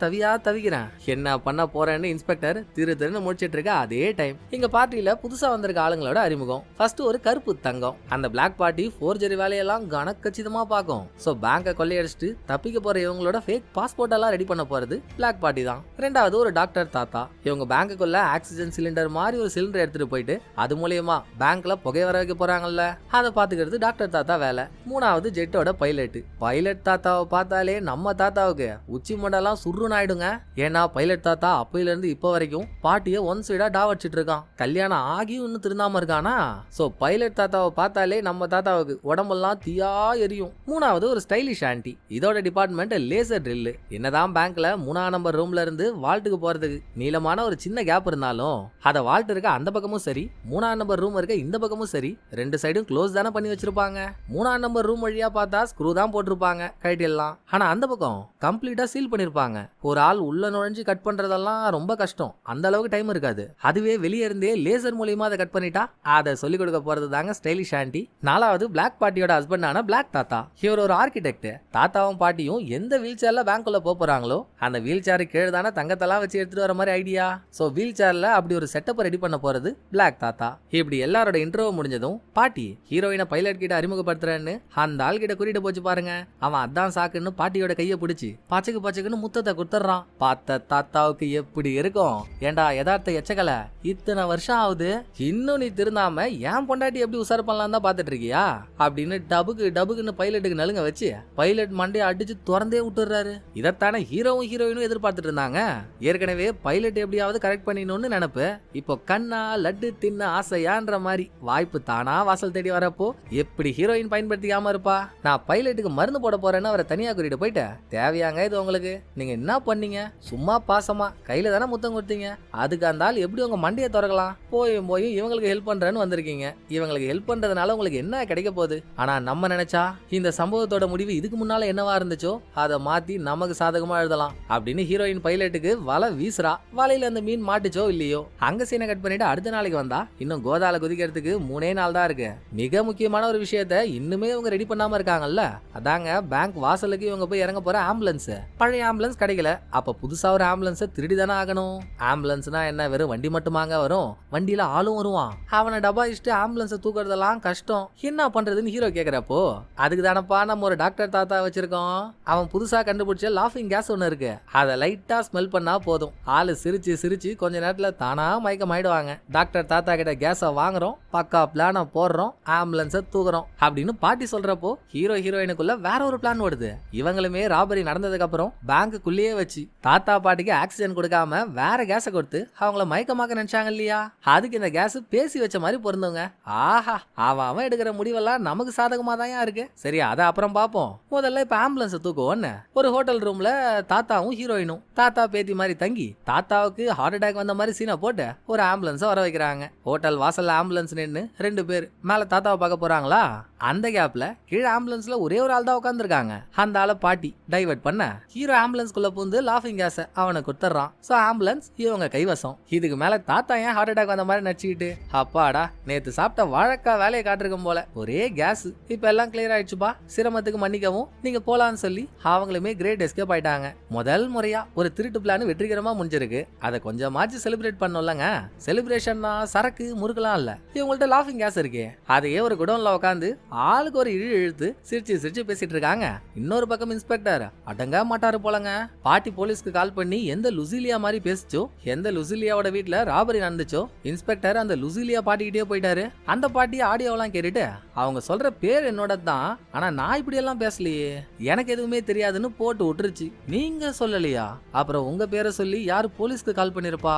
தவிக்கிறேன், என்ன பண்ண போறேன்னு இன்ஸ்பெக்டர் திருன்னு முடிச்சிட்டு இருக்க. அதே டைம் இங்க பார்ட்டியில புதுசா வந்திருக்க ஆளுங்களோட அறிமுகம். ஃபர்ஸ்ட் ஒரு கருப்பு தங்கம், அந்த பிளாக் பார்ட்டி ஃபோர்ஜரி வேலையெல்லாம் கணக்கச்சிதமா பார்க்கும். சோ பேங்கை கொள்ளையடிச்சிட்டு தப்பிக்க போற இவங்களோட ஃபேக் பாஸ்போர்ட் எல்லாம் ரெடி பண்ண போறது பிளாக் பார்ட்டி தான். ரெண்டாவது ஒரு டாக்டர் தாத்தா, இவங்க பேங்குக்குள்ள ஆக்சிஜன் சிலிண்டர் மாதிரி ஒரு சிலிண்டர் எடுத்துட்டு போயிட்டு அது மூலியமா பேங்க்ல புகை வர வைக்க போறாங்கல்ல, அதை பாத்துக்கிறது டாக்டர் தாத்தா வேலை. மூணாவது ஜெட்டோட பைலட் தாத்தாவை பார்த்தாலே நம்ம தாத்தாவுக்கு உச்சி மண்டெல்லாம் சுருன்னு ஆயிடுங்க. ஏன்னா பைலட் தாத்தா அப்பையில இருந்து இப்ப வரைக்கும் பாட்டிய ஒன் சைடா டாவடிச்சிட்டு இருக்கான், கல்யாணம் ஆகியும் இன்னும் திருந்தாம இருக்கானா. சோ பைலட் தாத்தாவை பார்த்தாலே நம்ம தாத்தாவுக்கு உடம்பெல்லாம் தீயா எரியும். மூணாவது ஒரு ஸ்டைலிஷ் ஆன்டி, இதோட டிபார்ட்மெண்ட் லேசர் ட்ரில். என்னதான் பேங்க்ல 3ஆம் நம்பர் ரூம்ல இருந்து வால்ட்டுக்கு போறதுக்கு நீளமான ஒரு சின்ன கேப் இருந்தாலும், அத வால்ட் இருக்க அந்த பக்கமும் சரி 3ஆம் நம்பர் ரூம் இருக்க இந்த பக்கமும் சரி 2 சைடும் க்ளோஸ் தானே பண்ணி வச்சிருப்பாங்க. 3ஆம் நம்பர் ரூம் வழியா பார்த்தா ஸ்க்ரூ தான் போட்டிருப்பாங்க கைட் எல்லாம், ஆனா அந்த பக்கம் கம்ப்ளீட்டா சீல் பண்ணிருப்பாங்க. ஒரு ஆள் உள்ள நுழைஞ்சு கட் பண்றதெல்லாம் ரொம்ப கஷ்டம், அந்த அளவுக்கு டைம் இருக்காது. அதுவே வெளியே இருந்தே லேசர் மூலியமா அதை கட் பண்ணிட்டா அதை சொல்லிக் கொடுக்க போறது தாங்க ஸ்டைலிஷ் ஆன்டி. நாலாவது பிளாக் பார்ட்டியோட ஹஸ்பண்டான பிளாக் தாத்தா, இவர் ஒரு ஆர்கிடெக்ட். தாத்தாவும் பாட்டியும் எந்த வீல் சேர்ல பேங்க்குள்ள போறாங்களோ அந்த வீல் சேருக்கு கீழே தானே தங்கத்தெல்லாம் வச்சு எடுத்துட்டு வர மாதிரி ஐடியா. சோ வீல் சேர்ல அப்படி ஒரு செட்டப் ரெடி பண்ண போறது பிளாக் தாத்தா. இப்படி எல்லாரோட இன்ட்ரோ முடிஞ்சதும் பாட்டி ஹீரோயினை பைலட் கிட்ட அறிமுகப்படுத்துறேன்னு அந்த ஆள் கிட்ட கூட்டிட்டு போச்சு பாருங்க. அவன் அதான் சாக்குன்னு பாட்டியோட கையை பிடிச்சி பச்சைக்கு முத்தத்தை குடுத்துறான். பார்த்த தாத்தாவுக்கு எப்படி இருக்கும், ஏண்டா யதார்த்த எச்சக்கல, இத்தனை வருஷம் ஆகுது இன்னும் நீ திருந்தாம ஏன் பொண்டாட்டி எப்படி உசார் பண்ணலாம் தான் பாத்துட்டு இருக்கியா அப்படின்னு டபுக்குன்னு பைலட்டுக்கு நலுங்க வச்சு பைலட் மண்டையை அடிச்சு திறந்தே விட்டுறாரு. இதைத்தானே ஹீரோவும் ஹீரோயினும் எதிர்பார்த்துட்டு இருந்தாங்க. ஏற்கனவே பைலட் எப்படியாவது கரெக்ட் பண்ணிடணும்னு நினைப்பு, இப்போ கண்ணா லட்டு தின்ன ஆசையான்ற மாதிரி வாய்ப்பு தானா வாசல் தேடி வரப்போ எப்படி ஹீரோயின் பயன்படுத்திக்காம இருப்பா. நான் பைலட்டுக்கு மருந்து போட போறேன்னு அவரை தனியா கூட்டிட்டு போயிட்டேன். தேவையாங்க இது உங்களுக்கு, நீங்க என்ன பண்ணீங்க, சும்மா பாசமா கையில தானே முத்தம் கொடுத்தீங்க, அதுக்கு அந்த ஆள் எப்படி உங்க மண்டையை திறக்கலாம், போயும் இவங்களுக்கு ஹெல்ப் பண்றேன்னு வந்திருக்கீங்க, இவங்களுக்கு ஹெல்ப் பண்றதுனால உங்களுக்கு என்ன கிடைக்க போகுது. ஆனா நம்ம நினைச்சா இந்த சம்பவத்தோட முடிவு இதுக்கு முன்னால என்னவா இருந்துச்சோ அதை மாத்தி நமக்கு சாதகமா எழுதலாம் அப்படின்னு ஹீரோயின் பைலட்டுக்கு வலை வீசுறா. வலையில அந்த மீன் மாட்டுச்சோ இல்லையோ அங்க சீனை கட் பண்ணிட்டு அடுத்த நாளைக்கு வந்தா இன்னும் கோதால குதிக்கிறதுக்கு 3 நாள் தான் இருக்கு. மிக முக்கியமான ஒரு விஷயத்த இன்னுமே இவங்க ரெடி பண்ணாம இருக்காங்கல்ல, அதாங்க பேங்க் வாசலுக்கு இவங்க போய் இறங்க போற ஆம்புலன்ஸ். பழைய ஆம்புலன்ஸ் கிடைக்கல, அப்ப புதுசா ஒரு ஆம்புலன்ஸ் திருடி தானே ஆகணும். ஆம்புலன்ஸ்னா என்ன, வெறும் வண்டி மட்டுமாங்க வரும், வண்டியில ஆளும் வருவான். அவனை டபாயிச்சுட்டு ஆம்புலன்ஸை தூக்குறதெல்லாம் கஷ்டம், என்ன பண்றதுன்னு ஹீரோ கேக்குறப்போ அதுக்கு தானப்பா நம்ம ஒரு டாக்டர் தாத்தா வச்சிருக்கோம், அவன் புதுசா கண்டுபிடிச்ச லாஃபிங் கேஸ் ஒண்ணு இருக்கு, அதை லைட்டா ஸ்மெல் பண்ணா போதும் ஆளு சிரிச்சு கொஞ்ச நேரத்துல தானா மயக்கம் ஆயிடுவாங்க. டாக்டர் தாத்தா கிட்ட கேஸ வாங்குறோம், பக்கா பிளான போடுறோம், ஆம்புலன்ஸை தூக்குறோம் அப்படின்னு பாட்டி சொல்றப்போ ஹீரோ ஹீரோயினுக்குள்ள வேற ஒரு பிளான் ஓடுது. இவங்களுமே ராபரி நடந்ததுக்கு அப்புறம் பேங்குக்குள்ளேயே வச்சு தாத்தா பாட்டிக்கு ஆக்சிஜன் கொடுக்காம வேற கேஸை கொடுத்து அவங்கள மயக்க அபத்தமாக்க நினைச்சாங்க இல்லையா, அதுக்கு இந்த கேஸ் பேசி வச்ச மாதிரி பொருந்தவங்க. ஆஹா, அவன் எடுக்கிற முடிவெல்லாம் நமக்கு சாதகமா தான் இருக்கு. சரி, அதை அப்புறம் பாப்போம். முதல்ல இப்ப ஆம்புலன்ஸ் தூக்குவோன்னு ஒரு ஹோட்டல் ரூம்ல தாத்தாவும் ஹீரோயினும் தாத்தா பேத்தி மாதிரி தங்கி தாத்தாவுக்கு ஹார்ட் அட்டாக் வந்த மாதிரி சீனை போட்டு ஒரு ஆம்புலன்ஸை வர வைக்கிறாங்க. ஹோட்டல் வாசல்ல ஆம்புலன்ஸ் நின்று 2 பேர் மேல தாத்தாவை பார்க்க போறாங்களா, அந்த கேப்ல கீழே ஆம்புலன்ஸ்ல ஒரே ஒரு ஆள் தான் உட்காந்துருக்காங்க. அந்த ஆளை பாட்டி டைவர்ட் பண்ண ஹீரோ ஆம்புலன்ஸ்குள்ள பூந்து லாஃபிங் கேஸ அவனை குடுத்துறான். சோ ஆம்புலன்ஸ் இவங்க கைவசம். இதுக்கு மேல தாத்தா ஏன் ஹார்ட் அட்டாக் வந்த மாதிரி நடிச்சுக்கிட்டு, அப்பாடா நேத்து சாப்பிட்ட வாழைக்காய் வேலையை காட்டிருக்கும் போல, ஒரே கேஸ். இப்ப எல்லாம் கிளியர் ஆயிடுச்சுப்பா, சிரமத்துக்கு மன்னிக்கவும், நீங்க போலான்னு சொல்லி அவங்களுமே கிரேட் எஸ்கேப் ஆயிட்டாங்க. முதல் முறையா ஒரு திருட்டு பிளான் வெற்றிகரமா முடிஞ்சிருக்கு. அதை கொஞ்சமாச்சு செலிப்ரேட் பண்ணலங்க. செலிப்ரேஷன்னா சரக்கு முறுக்கலாம் இல்ல, இவங்கள்ட்ட லாஃபிங் கேஸ் இருக்கு. அதையே ஒரு குடோன்ல உட்காந்து ஆளுக்கு ஒரு இழுத்து சிரிச்சு சிரிச்சு பேசிட்டு இருக்காங்க. இன்னொரு பக்கம் இன்ஸ்பெக்டர் அடங்க மாட்டாரு போலங்க. பாட்டி போலீஸ்க்கு கால் பண்ணி எந்த லுசிலியா மாதிரி பேசிச்சோ, எந்த லுசிலியாவோட வீட்டுல ராபரி நடந்துச்சோ, இன்ஸ்பெக்டர் அந்த லுசிலியா பாட்டிக்கிட்டே போயிட்டாரு. அந்த பாட்டி ஆடியோலாம் கேட்டுட்டு அவங்க சொல்ற பேர் என்னோட தான், ஆனா நான் இப்படி எல்லாம் பேசலையே, எனக்கு எதுவுமே தெரியாதுன்னு போட்டு விட்டுருச்சு. நீங்க சொல்லலையா, அப்புறம் உங்க பேரை சொல்லி யாரு போலீஸ்க்கு கால் பண்ணிருப்பா?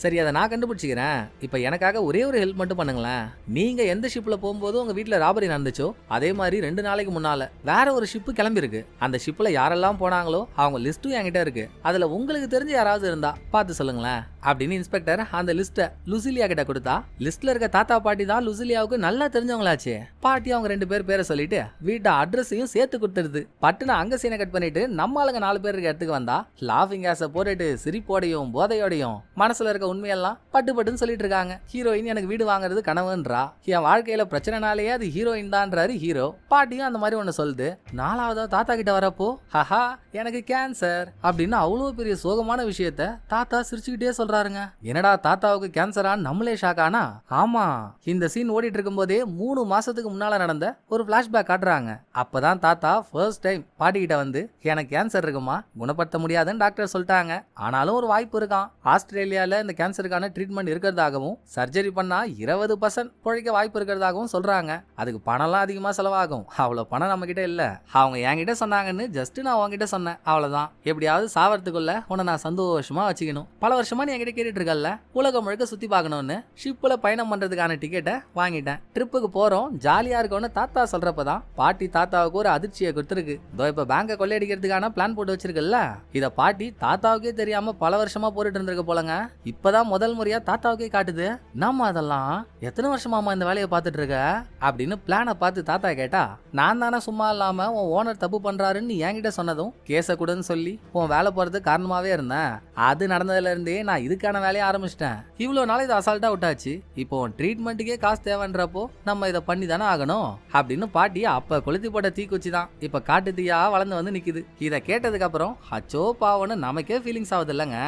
சரி, அதை நான் கண்டுபிடிச்சிக்கிறேன். இப்ப எனக்காக ஒரே ஒரு ஹெல்ப் மட்டும் பண்ணுங்களேன். நீங்க எந்த ஷிப்ல போகும்போது உங்க வீட்டுல ராபரி நடந்துச்சோ, அதே மாதிரி 2 நாளைக்கு முன்னால வேற ஒரு ஷிப் கிளம்பி இருக்கு. அந்த ஷிப்ல யாரெல்லாம் போனாங்களோ அவங்க லிஸ்டும் என்கிட்ட இருக்கு. அதுல உங்களுக்கு தெரிஞ்ச யாராவது இருந்தா பார்த்து சொல்லுங்களேன் அப்படின்னு இன்ஸ்பெக்டர் அந்த லிஸ்ட லுசிலியா கிட்ட கொடுத்தா, லிஸ்ட்ல இருக்க தாத்தா பாட்டி தான் லுசிலியாவுக்கு நல்லா தெரிஞ்சவங்களாச்சு. பாட்டி அவங்க 2 பேர் பேரை சொல்லிட்டு வீட்டு அட்ரஸையும் சேர்த்து கொடுத்துருது. பட்டுன்னு அங்க சீனை கட் பண்ணிட்டு நம்ம ஆளுங்க 4 பேர் இருக்க இடத்துக்கு வந்தா லாஃபிங் கேஸ போட்டுட்டு சிரிப்போடையும் போதையோடையும் மனசுல இருக்க உண்மையெல்லாம் பட்டு பட்டுன்னு சொல்லிட்டு இருக்காங்க. ஹீரோயின் எனக்கு வீடு வாங்குறது கனவுன்றா, என் வாழ்க்கையில பிரச்சனைனாலேயே அது ஹீரோயின் தான்றாரு ஹீரோ. பாட்டியும் அந்த மாதிரி ஒண்ணு சொல்லுது. 4ஆவதா தாத்தா கிட்ட வரப்போ ஹஹா எனக்கு கேன்சர் அப்படின்னு அவ்வளவு பெரிய சோகமான விஷயத்த தாத்தா சிரிச்சுக்கிட்டே சொல்றாருங்க. என்னடா தாத்தாவுக்கு கேன்சரா நம்மளே ஷாக் ஆனா, ஆமா இந்த சீன் ஓடிட்டு இருக்கும் போதே 3 மாசத்துக்கு முன்னால நடந்த ஒரு பிளாஷ்பேக் காட்டுறாங்க. அப்பதான் தாத்தா ஃபர்ஸ்ட் டைம் பாட்டி கிட்ட வந்து எனக்கு கேன்சர் இருக்குமா, குணப்படுத்த முடியாதுன்னு டாக்டர் சொல்லிட்டாங்க, ஆனாலும் ஒரு வாய்ப்பு இருக்கான், ஆஸ்திரேலியால இந்த கேன்சருக்கான ட்ரீட்மெண்ட் இருக்கிறதாகவும் சர்ஜரி பண்ணா 20% பொழைக்க வாய்ப்பு இருக்கிறதாகவும் சொல்றாங்க. அதுக்கு பணம்லாம் அதிகமா செலவாகும், அவ்வளவு பணம் நம்ம கிட்ட இல்ல. அவங்க என்கிட்ட சொன்னாங்கன்னு ஜஸ்ட் நான் உங்ககிட்ட சொன்னேன், அவ்வளவுதான். எப்படியாவது சாவறதுக்குள்ள உன்னை நான் சந்தோஷமா வச்சுக்கணும். பல வருஷமா நீ என்கிட்ட கேட்டுட்டு இருக்கல, உலகம் முழுக்க சுத்தி பார்க்கணும்னு ஷிப்ல பயணம் பண்றதுக்கான டிக்கெட்டை வாங்கிட்டேன். ட்ரிப்புக்கு போறோம், ஜாலியா இருக்கும்னு தாத்தா சொல்றப்பதான் பாட்டி தாத்தாவுக்கு ஒரு அதிர்ச்சியை கொடுத்துருக்கு. இப்ப பேங்கை கொள்ளையடிக்கிறதுக்கான பிளான் போட்டு வச்சிருக்குல்ல, இத பாட்டி தாத்தாவுக்கே தெரியாம பல வருஷமா போட்டுட்டு இருந்திருக்க போலங்க. இப்பதான் முதல் முறையா தாத்தாவுக்கே காட்டுது. நம்ம அதெல்லாம் எத்தனை வருஷமாமா இந்த வேலையை பார்த்துட்டு இருக்க அப்படின்னு பிளானை பார்த்து தாத்தா கேட்டா, நான் தானே சும்மா இல்லாம உன் ஓனர் தப்பு பண்றாருன்னு என்கிட்ட சொன்னதும் கேஸ கூடன்னு சொல்லி உன் வேலை போறதுக்கு காரணமாவே இருந்தேன். அது நடந்ததுல இருந்தே நான் இதுக்கான வேலையை ஆரம்பிச்சிட்டேன். இவ்வளவு நாள் இதை அசால்ட்டா விட்டாச்சு, இப்போ உன் ட்ரீட்மெண்ட்டுக்கே காசு தேவைன்றப்போ நம்ம இதை பண்ணி தானே ஆகணும் அப்படின்னு பாட்டி அப்ப கொளுத்தி போட்ட தீக்குச்சி தான் இப்ப காட்டு தீயா வளர்ந்து வந்து நிக்குது. இதை கேட்டதுக்கு அப்புறம் அச்சோ பாவன்னு நமக்கே ஃபீலிங்ஸ் ஆகுது இல்லங்க.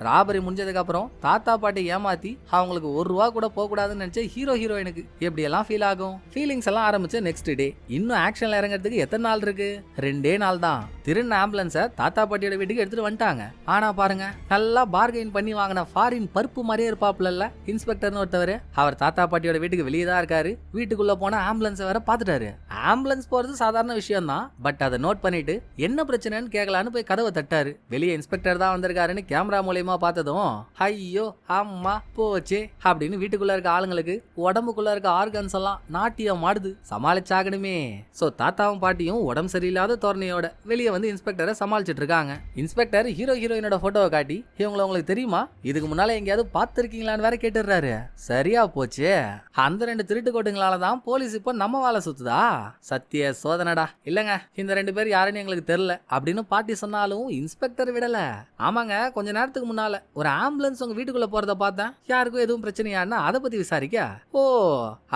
ராபரி முடிஞ்சதுக்கு அப்புறம் தாத்தா பாட்டி ஏமாத்தி அவங்களுக்கு ₹1 கூட போக கூடாதுன்னு நினைச்ச ஹீரோயினுக்கு எப்படி எல்லாம் ஃபீல் ஆகும். ஃபீலிங்ஸ் எல்லாம் ஆரம்பிச்சு நெக்ஸ்ட் டே இன்னும் ஆக்ஷன்ல இறங்குறதுக்கு எத்தனை நாள் இருக்கு? 2 நாள் தான். திருந ஆம்புலன்ஸை தாத்தா பாட்டியோட வீட்டுக்கு எடுத்துட்டு வந்துட்டாங்க. ஆனா பாருங்க, நல்லா பார்கெயின் பண்ணி வாங்கின ஃபாரின் பருப்பு மாதிரியே இருப்பாப்ல இன்ஸ்பெக்டர்னு ஒருத்தவர். அவர் தாத்தா பாட்டியோட வீட்டுக்கு வெளியே தான் இருக்காரு. வீட்டுக்குள்ள போன ஆம்புலன்ஸ் வேற பாத்துட்டாரு. ஆம்புலன்ஸ் போறது சாதாரண விஷயம் தான், பட் அதை நோட் பண்ணிட்டு என்ன பிரச்சனைன்னு கேட்கலான்னு போய் கதவை தட்டாரு. வெளியே இன்ஸ்பெக்டர் தான் வந்திருக்காருன்னு கேமரா மூலியமா பார்த்ததும் ஐயோ அம்மா போச்சே அப்படின்னு வீட்டுக்குள்ள இருக்க ஆளுங்களுக்கு உடம்புக்குள்ள இருக்க ஆர்கன்ஸ் எல்லாம் நாட்டியம் ஆடுது. சமாளிச்சாகணுமே. சோ தாத்தாவும் பாட்டியும் உடம்பு சரியில்லாத தோரணையோட வெளியே வந்து இன்ஸ்பெக்டரை சமாளிச்சிட்டு இருக்காங்க. இன்ஸ்பெக்டர் ஹீரோயினோட போட்டோவை காட்டி இவங்களை உங்களுக்கு தெரியுமா, இதுக்கு முன்னால எங்கேயாவது பார்த்திருக்கீங்களான்னு வேற கேட்டுறாரு. சரியா போச்சு, அந்த 2 திருட்டு கோட்டுங்களாலதான் போலீஸ் இப்போ நம்ம வேலை சுத்துதா? சத்திய சோதனடா. இல்லங்க, இந்த 2 பேர் யாருன்னு எங்களுக்கு தெரியல அப்படின்னு பாட்டி சொன்னாலும் இன்ஸ்பெக்டர் விடல. ஆமாங்க, கொஞ்ச நேரத்துக்கு முன்னால ஒரு ஆம்புலன்ஸ் உங்க வீட்டுக்குள்ள போறத பார்த்தேன், யாருக்கும் எதுவும் பிரச்சனையான்னு அதை பத்தி விசாரிக்க. ஓ,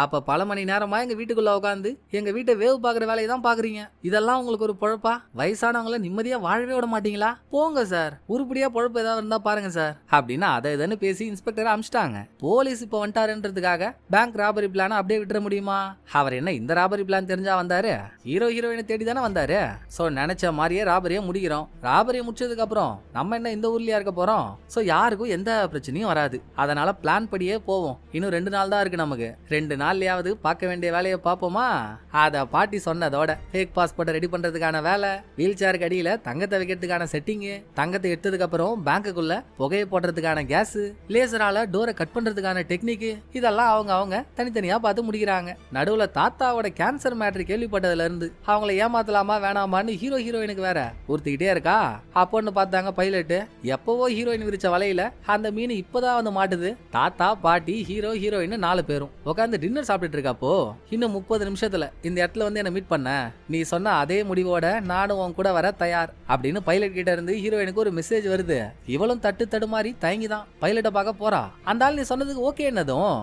அப்ப பல மணி நேரமா எங்க வீட்டுக்குள்ள உட்காந்து எங்க வீட்டை வேவு பாக்குற வேலையை தான் பாக்குறீங்க. இதெல்லாம் உங்களுக்கு ஒரு பொழப்பா? வயசானவங்கள நிம்மதியா வாழவே விட மாட்டீங்களா? போங்க சார், உருப்படியா பொழப்பு ஏதாவது இருந்தா பாருங்க சார் அப்படின்னு அதை இதுன்னு பேசி இன்ஸ்பெக்டர் அமிச்சிட்டாங்க. போலீஸ் இப்ப வந்துட்டாருன்றதுக்காக பேங்க் ராபரி பிளான அப்படியே விட்டுற முடியுமா? அவர் என்ன இந்த ராபரி பிளான் தெரிஞ்சா வந்தாரு? ஹீரோயினை தேடி தானே வந்தாரு. சோ நினைச்ச மாதிரியே ராபரியை முடிக்கிறோம். ராபரியை முடிச்சதுக்கு அப்புறம் நம்ம என்ன இந்த ஊர்லயா இருக்க போறோம்? சோ யாருக்கும் எந்த பிரச்சனையும் வராது. அதனால பிளான் படியே போவோம். இன்னும் 2 நாள் தான் இருக்கு நமக்கு. 2 நாள்லயாவது பார்க்க வேண்டிய வேலையை பார்ப்போமா? தெரியுமா? அத பாட்டி சொன்னதோட ஃபேக் பாஸ்போர்ட்டை ரெடி பண்றதுக்கான வேலை, வீல் சேருக்கு அடியில தங்கத்தை வைக்கிறதுக்கான செட்டிங்கு, தங்கத்தை எடுத்ததுக்கு அப்புறம் பேங்குக்குள்ள புகையை போடுறதுக்கான கேஸ், லேசரால டோரை கட் பண்றதுக்கான டெக்னிக், இதெல்லாம் அவங்க தனித்தனியா பார்த்து முடிக்கிறாங்க. நடுவுல தாத்தாவோட கேன்சர் மேட்டர் கேள்விப்பட்டதுல இருந்து அவங்கள ஏமாத்தலாமா வேணாமான்னு ஹீரோயினுக்கு வேற ஊர்த்திக்கிட்டே இருக்கா. அப்போன்னு பார்த்தாங்க பைலட், எப்பவோ ஹீரோயின் விரிச்ச வலையில அந்த மீன் இப்பதான் வந்து மாட்டுது. தாத்தா, பாட்டி, ஹீரோயின் 4 பேரும் உட்காந்து டின்னர் சாப்பிட்டுட்டு இருக்கப்போ, இன்னும் 30 நிமிஷத்துல இந்த இடத்துல வந்து என்ன மீட் பண்ண, நீ சொன்ன அதே முடிவோட நானும் உன் கூட வர தயார் அப்படின்னு பைலட் கிட்ட இருந்து ஹீரோயினுக்கு ஒரு மெசேஜ் வருது. இவளும் தடுமாறி தயங்கிதான் பைலட்டை பார்க்க போறா. அந்த ஆள் நீ சொன்னதுக்கு ஓகே என்னதும்,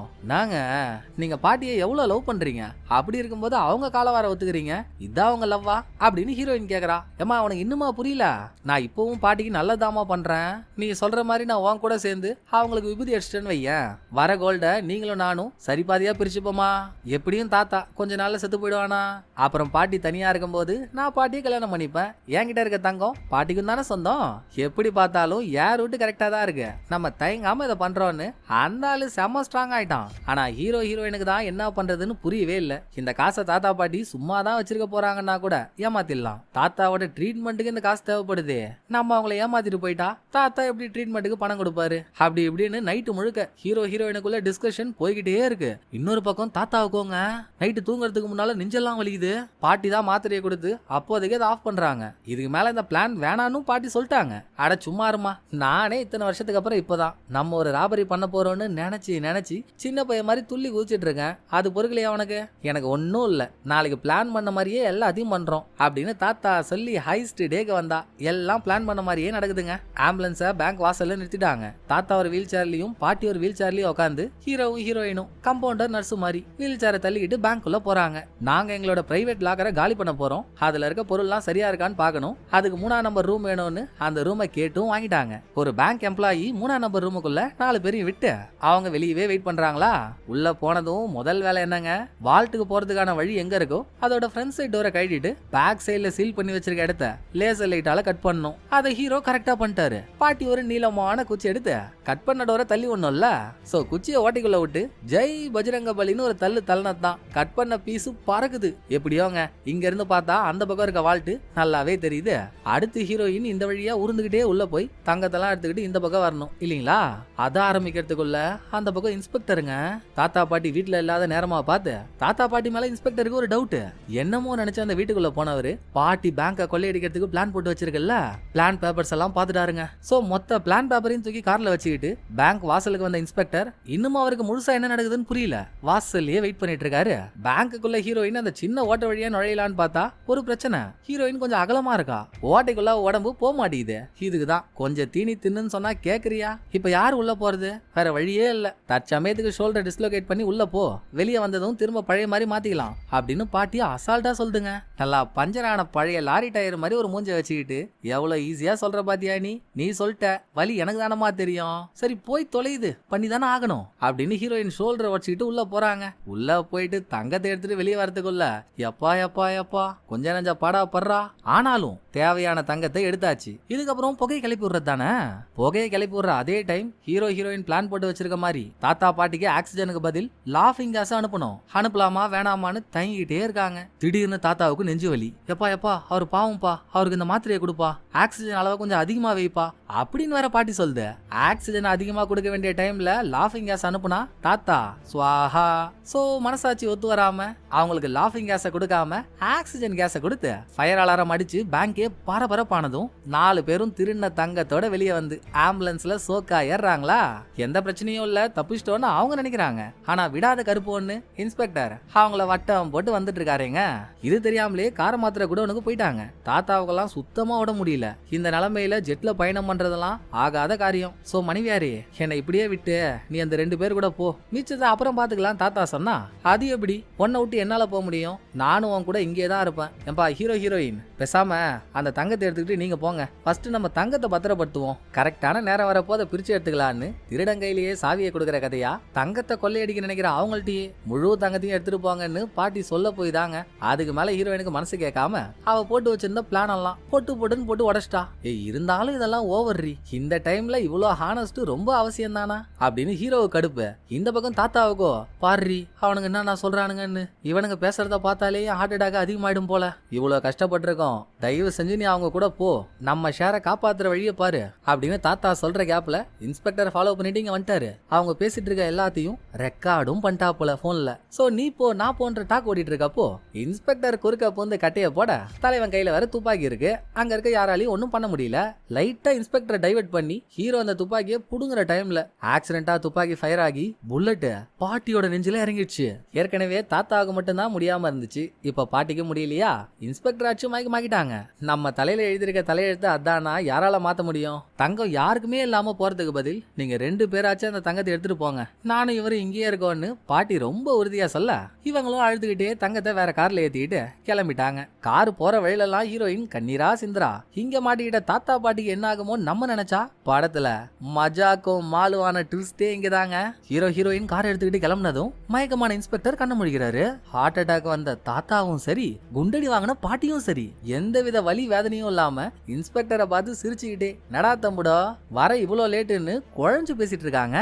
நீங்க பாட்டியை எவ்வளவு லவ் பண்றீங்க, அப்படி இருக்கும்போது அவங்க கால வர ஒத்துக்கிறீங்க, இதான் அவங்க லவ்வா அப்படின்னு ஹீரோயின் கேக்குறா. ஏமா அவனுக்கு இன்னுமா புரியல, நான் இப்பவும் பாட்டிக்கு நல்லதாமா பண்றேன், நீ சொல்ற மாதிரி நான் உன் கூட சேர்ந்து அவங்களுக்கு விபூதி அடிச்சிட்டேன்னு வையேன், வர கோல்ட நீங்களும் நானும் சரி பாதியா பிரிச்சுப்போமா, எப்படியும் தாத்தா கொஞ்ச நாள்ல செத்து போயிடுவானா, அப்புறம் பாட்டி தனியா இருக்கும்போது நான் பாட்டியை கல்யாணம் பண்ணிப்பேன், என்கிட்ட இருக்க தங்கம் பாட்டிக்கும் தானே சொந்தம், எப்படி பார்த்தாலும் யார் ரூட்டு கரெக்டா தான் இருக்கு, நம்ம தயங்காம இதை பண்றோம்னு அந்த ஆளு செம்ம ஸ்ட்ராங் ஆயிட்டான். ஆனா ஹீரோயினுக்கு தான் என்ன பண்றதுன்னு புரியவே இல்லை. இந்த காசை தாத்தா பாட்டி சும்மா தான் வச்சிருக்க போறாங்கன்னா கூட ஏமாத்திடலாம், தாத்தாவோட ட்ரீட்மெண்ட்டுக்கு இந்த காசு தேவைப்படுது, நம்ம அவங்கள ஏமாத்திட்டு போயிட்டா தாத்தா எப்படி ட்ரீட்மெண்ட்டுக்கு பணம் கொடுப்பாரு, அப்படி இப்படின்னு நைட்டு முழுக்க ஹீரோயினுக்குள்ள டிஸ்கஷன் போய்கிட்டே இருக்கு. இன்னொரு பக்கம் தாத்தாவுக்கோங்க நைட்டு தூங்குறதுக்கு முன்னால நெஞ்செல்லாம் வலிக்குது, பாட்டி தான் மாத்திரையை கொடுத்து அப்போதைக்கு அதை ஆஃப் பண்றாங்க. இதுக்கு மேல இந்த பிளான் வேணான்னு பாட்டி சொல்லிட்டாங்க. அட சும்மா இருமா, நானே இத்தனை வருஷத்துக்கு அப்புறம் இப்பதான் நம்ம ஒரு ராபரி பண்ண போறோம்னு நினைச்சு சின்ன பையன் மாதிரி துள்ளி குதிச்சிட்டு இருக்கேன், அது பொறுக்கலையா உனக்கு, எனக்கு ஒன்னும் இல்ல, நாளைக்கு பிளான் பண்ண மாதிரியே எல்லாத்தையும் பண்றோம் அப்படின்னு தாத்தா சொல்லி ஹைஸ்ட் டேக்கு வந்தா. எல்லாம் பிளான் பண்ண மாதிரியே நடக்குதுங்க. ஆம்புலன்ஸை பேங்க் வாசல்ல நிறுத்திட்டாங்க. தாத்தா ஒரு வீல் சேர்லயும் பாட்டி ஒரு வீல் சேர்லயும் உட்காந்து ஹீரோயினும் கம்பவுண்டர் நர்ஸ் மாதிரி வீல் சேரை தள்ளிக்கிட்டு பேங்க்குள்ள போறாங்க. நாங்க எங்களோட பிரைவேட் லாக்கரை காலி பண்ண போறோம், அதுல இருக்க பொருள்லாம் சரியா இருக்கான்னு பாக்கணும், அதுக்கு 3ஆம் நம்பர் ரூம் வேணும்னு அந்த ரூமை கேட்டும் வாங்கிட்டாங்க. ஒரு பேங்க் எம்ப்ளாயி 3ஆம் நம்பர் ரூமுக்குள்ள 4 பேரையும் விட்டு அவங்க வெளியவே வெயிட் பண்றாங்களா. உள்ள போனதும் முதல் வேலை என்னங்க, வால்ட்டுக்கு போறதுக்கான வழி எங்க இருக்கோ அதோட ஃப்ரண்ட் சைடு டோரை கழட்டிட்டு பேக் சைடுல சீல் பண்ணி வச்சிருக்க இடத்த லேசர் லைட்டால கட் பண்ணணும். அதை ஹீரோ கரெக்டா பண்ணிட்டாரு. பாட்டி ஒரு நீளமான குச்சி எடுத்து கட் பண்ண டோரை தள்ளி ஒண்ணும்ல, சோ குச்சியை ஓட்டைக்குள்ள விட்டு ஜெய் பஜ்ரங்க பலின்னு ஒரு தள்ளினதான் கட் பண்ண பீஸு பறக்குது. எப்படியோங்க இங்க இருந்து பார்த்தா அந்த பக்கம் இருக்க வால்ட்டு நல்லாவே தெரியுது. அடுத்து ஹீரோயின் இந்த வழியா உருந்துகிட்டே உள்ள போய் தங்கத்தெல்லாம் எடுத்துக்கிட்டு இந்த பக்கம் வரணும் இல்லீங்களா. அதை ஆரம்பிக்கிறதுக்குள்ள அந்த பக்கம் இன்ஸ்பெக்டருங்க தாத்தா பாட்டி வீட்டுல இல்லாத நேரமா பார்த்து தாத்தா பாட்டி மேல இன்ஸ்பெக்டருக்கு ஒரு டவுட். என்னமோ நினைச்ச அந்த வீட்டுக்குள்ள போனவரு பாட்டி பேங்கை கொள்ளையடிக்கிறதுக்கு பிளான் போட்டு வச்சிருக்கல, பிளான் பேப்பர்ஸ் எல்லாம் பாத்துட்டாருங்க. சோ மொத்த பிளான் பேப்பரையும் தூக்கி கார்ல வச்சுக்கிட்டு பேங்க் வாசலுக்கு வந்த இன்ஸ்பெக்டர் இன்னும் அவருக்கு முழுசா என்ன நடக்குதுன்னு புரியல, வாசல்லையே வெயிட் பண்ணிட்டு இருக்காரு. பேங்குக்குள்ள ஹீரோயின் அந்த சின்ன ஓட்ட வழியா நுழையலான்னு பார்த்தா ஒரு பிரச்சனை, ஹீரோயின் கொஞ்சம் அகலமா இருக்கா, ஓட்டைக்குள்ள உடம்பு போக மாட்டேங்குது. இதுக்குதான் கொஞ்சம் தீனி தின்னுன்னு சொன்னா கேக்குறியா, இப்ப யாரு உள்ள போறது, வேற வழியே இல்ல, தற்சமயத்துக்கு ஷோல்டர் டிஸ்லோகேட் பண்ணி உள்ள போ, வெளியே வந்ததும் திரும்ப பழைய மாதிரி மாத்திக்கலாம் அப்படின்னு பாட்டி அசால்ட்டா சொல்லுங்க. நல்லா பஞ்சரான பழைய லாரி டயர் மாதிரி ஒரு மூஞ்ச வச்சுக்கிட்டு எவ்வளவு ஈஸியா சொல்ற பாத்தியா, நீ சொல்லிட்ட, வலி எனக்கு தானமா தெரியும், சரி போய் தொலையுது பண்ணி தானே ஆகணும் அப்படின்னு ஹீரோயின் ஷோல்டரை வச்சுக்கிட்டு உள்ள போறாங்க. உள்ள போயிட்டு தங்கத்தை எடுத்துட்டு வெளியே வரதுக்குள்ள எப்பா கொஞ்ச நஞ்ச பாடா படுறா. ஆனாலும் தேவையான தங்கத்தை எடுத்தாச்சு, இதுக்கப்புறம் புகையை கிளப்பி விடுறது தானே. புகையை கிளப்பி விடுற அதே டைம் ஹீரோயின் பிளான் போட்டு வச்சிருக்க மாதிரி தாத்தா பாட்டிக்கு ஆக்சிஜனுக்கு பதில் லாஃபிங் கேஸ் அனுப்பணும். அனுப்பலாமா வேணாமான்னு தயங்கிட்டே இருக்காங்க. திடீர்னு தாத்தாவுக்கு நெஞ்சு வலி. எப்பா அவர் பாவம்பா, அவருக்கு இந்த மாத்திரையை கொடுப்பா, ஆக்சிஜன் அளவை கொஞ்சம் அதிகமா வைப்பா அப்படின்னு வேற பாட்டி சொல்லுது. ஆக்சிஜன் அதிகமா கொடுக்க வேண்டிய டைம்ல லாஃபிங் கேஸ் அனுப்புனா தாத்தா ஸ்வாஹா. சோ மனசாட்சி ஒத்து வராம அவங்களுக்கு லாஃபிங் கேஸை கொடுக்காம ஆக்சிஜன் கேஸை கொடுத்து ஃபயர் அலாரம் அடிச்சு பேங்கே பரபரப்பானதும் 4 பேரும் திருண்ண தங்கத்தோட வெளியே வந்து ஆம்புலன்ஸ்ல சோக்கா ஏறாங்களா. எந்த பிரச்சனையும் இல்ல, தப்பிச்சிட்டோன்னு அவங்க நினைக்கிறாங்க. ஆனா விடாத கருப்பு ஒண்ணு இன்ஸ்பெக்டர் அவங்கள வட்டம் போட்டு வந்துட்டு இருக்காருங்க. இது தெரியாமலே கார மாத்திரை கூட உனக்கு போயிட்டாங்க. தாத்தாவுக்கெல்லாம் சுத்தமா விட முடியல. இந்த நிலைமையில ஜெட்ல பயணம் பண்றதெல்லாம் ஆகாத காரியம். சோ மனைவியாரே என்னை இப்படியே விட்டு நீ அந்த 2 பேர் கூட போ, மிச்சத்தை அப்புறம் பாத்துக்கலாம் தாத்தா சொன்னா. அது எப்படி, உன்னை விட்டு என்னால போக முடியும், நானும் உன் கூட இங்கே தான் இருப்பேன். ஏன்பா ஹீரோயின் பேசாம அந்த தங்கத்தை எடுத்துக்கிட்டு நீங்க போங்க, ஃபர்ஸ்ட் நம்ம தங்கத்தை பத்திரப்படுத்துவோம், கரெக்டான நேரம் வரப்போ அதை பிரிச்சு எடுத்துக்கலான்னு திருடங்கையிலேயே சாவியை கொடுக்குற கதையா. தங்கத்தை கொள்ளையடிக்க நினைக்கிற அவங்கள்ட்டயே முழு தங்கத்தையும் எடுத்துட்டு போங்கன்னு பாட்டி சொல்ல போய் தாங்க. அதுக்கு மேல ஹீரோயினுக்கு மனசு கேட்காம அவ போட்டு வச்சிருந்த பிளான் எல்லாம் போட்டு உடச்சிட்டா. இருந்தாலும் இதெல்லாம் ஓவர்ரி, இந்த டைம்ல இவ்வளவு ஹானஸ்ட் ரொம்ப அவசியம் தானா அப்படின்னு ஹீரோவுக்கு கடுப்பு. இந்த பக்கம் தாத்தாவுக்கோ பாரி அவனுங்க என்ன நான் சொல்றானுங்கன்னு இவனுங்க பேசுறத பார்த்தாலே ஹார்ட் அட்டாக் அதிகமாயிடும் போல. இவ்வளவு கஷ்டப்பட்டிருக்கோம், தயவு செஞ்சு நீ அவங்க கூட போ, நம்ம ஷேரை காப்பாத்துற வழியை பாரு அப்படின்னு தாத்தா சொல்ற கேப்ல இன்ஸ்பெக்டர் ஃபாலோ பண்ணிட்டு இங்க வந்துட்டாரு. அவங்க பேசிட்டு இருக்க எல்லாத்தையும் ரெக்கார்டும் பண்ணிட்டா போல போன்ல. சோ நீ போ நான் போன்ற டாக் ஓடிட்டு இருக்கப்போ இன்ஸ்பெக்டர் குறுக்க போந்து கட்டைய போட தலைவன் கையில வேற துப்பாக்கி இருக்கு. அங்க இருக்க யாராலையும் ஒன்னும் பண்ண முடியல. லைட்டா இன்ஸ்பெக்டரை டைவர்ட் பண்ணி ஹீரோ அந்த துப்பாக்கியை புடுங்குற டைம்ல ஆக்சிடென்டா துப்பாக்கி ஃபயர் ஆகி புல்லட் பாட்டியோட நெஞ்சில இறங்கிடுச்சு. ஏற்கனவே தாத்தாவுக்கு மட்டும்தான் முடியாம இருந்துச்சு, இப்ப பாட்டிக்கு முடியலையா? இன்ஸ்பெக்டர் ஆச்சு மயக்கமாக்கிட்டாங்க. நம்ம தலையில எழுதிருக்க தலையெழுத்து அதானா யாரால மாத்த முடியும்? தங்கம் யாருக்குமே இல்லாம போறதுக்கு பதில் நீங்க 2 பேராச்சும் அந்த தங்கத்தை எடுத்துட்டு போங்க, நானும் இவரும் இங்கேயே இருக்கோன்னு பாட்டி ரொம்ப உறுதியா சொல்ல இவங்களும் அழுதுகிட்டே தங்கத்தை வேற கார்ல ஏத்திக்கிட்டு கிளம்பிட்டாங்க. கார் போற வழியிலெல்லாம் ஹீரோயின் கண்ணீரா சிந்துரா. இங்க மாட்டிக்கிட்ட தாத்தா பாட்டிக்கு என்ன ஆகுமோ நம்ம நினைச்சா படத்துல மஜாக்கும் மாலுவான ட்விஸ்டே இங்கதாங்க. ஹீரோயின் கார் எடுத்துக்கிட்டு கிளம்பினதும் மயக்கமான இன்ஸ்பெக்டர் கண்ண முடிக்கிறாரு. ஹார்ட் அட்டாக் வந்த தாத்தாவும் சரி, குண்டடி வாங்கின பாட்டியும் சரி, எந்தவித வலி வேதனையும் இல்லாம இன்ஸ்பெக்டரை பார்த்து சிரிச்சுக்கிட்டே நடா தம்புடா வர இவ்வளோ லேட்டுன்னு குழஞ்சு பேசிட்டு இருக்காங்க.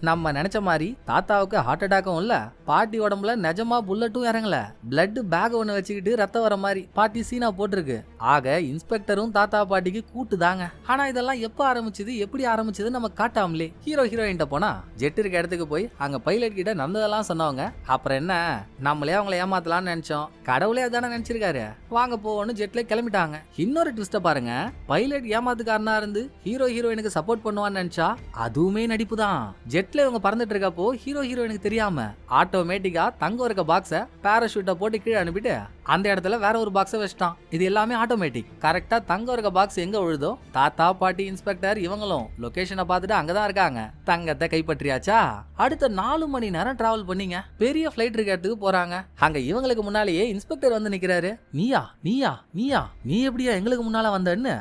நம்ம நினைச்ச மாதிரி தாத்தாவுக்கு ஹார்ட் அட்டாக்கும் இல்ல, பாட்டி உடம்புல நிஜமா புல்லட்டும் இறங்கல. பிளட் பேக் ஒண்ணு வச்சுக்கிட்டு ரத்தம் வர மாதிரி பாட்டி சீனா போட்டிருக்கு. ஆக இன்ஸ்பெக்டரும் தாத்தா பாட்டிக்கு கூட்டு தாங்க. ஆனா இதெல்லாம் எப்ப ஆரம்பிச்சது எப்படி ஆரம்பிச்சது நம்ம காட்டாமலே ஹீரோயின் போனா ஜெட் இருக்க இடத்துக்கு போய் அங்க பைலட் கிட்ட நடந்ததெல்லாம் சொன்னவங்க. அப்புறம் என்ன, நம்மளே அவங்கள ஏமாத்தலாம்னு நினைச்சோம், கடவுளே அதான நினைச்சிருக்காரு, வாங்க போவோன்னு ஜெட்ல கிளம்பிட்டாங்க. இன்னொரு ட்விஸ்ட பாருங்க, பைலட் ஏமாத்துக்காரனா இருந்து ஹீரோயினுக்கு சப்போர்ட் பண்ணுவான்னு நினைச்சா அதுவுமே நடிப்பு தான். ஜெட்ல இவங்க பறந்துட்டு இருக்கப்போ ஹீரோயினுக்கு தெரியாம ஆட்டோமேட்டிக்கா தங்க இருக்க பாக்ஸ பாராசூட்டை போட்டு கீழே அனுப்பிட்டு அந்த இடத்துல வேற ஒரு பாக்ஸை வச்சிட்டான். இது எல்லாமே ஆட்டோமேட்டிக். கரெக்டா தங்க இருக்க பாக்ஸ் எங்க விழுதோ தாத்தா பாட்டி இன்ஸ்பெக்டர் இவங்களும் லொகேஷனை பார்த்துட்டு அங்கதான் இருக்காங்க. தங்கத்தை கைப்பற்றியாச்சா? அடுத்த 4 மணி நேரம் டிராவல் பண்ணீங்க பெரிய பிளைட் இருக்க இடத்துக்கு போறாங்க. அங்க இவங்களுக்கு முன்னாலேயே இன்ஸ்பெக்டர் வந்து நிக்கிறாரு. நீயா நீயா நீயா நீ எப்படியா எங்களுக்கு முன்னால வந்தன்னு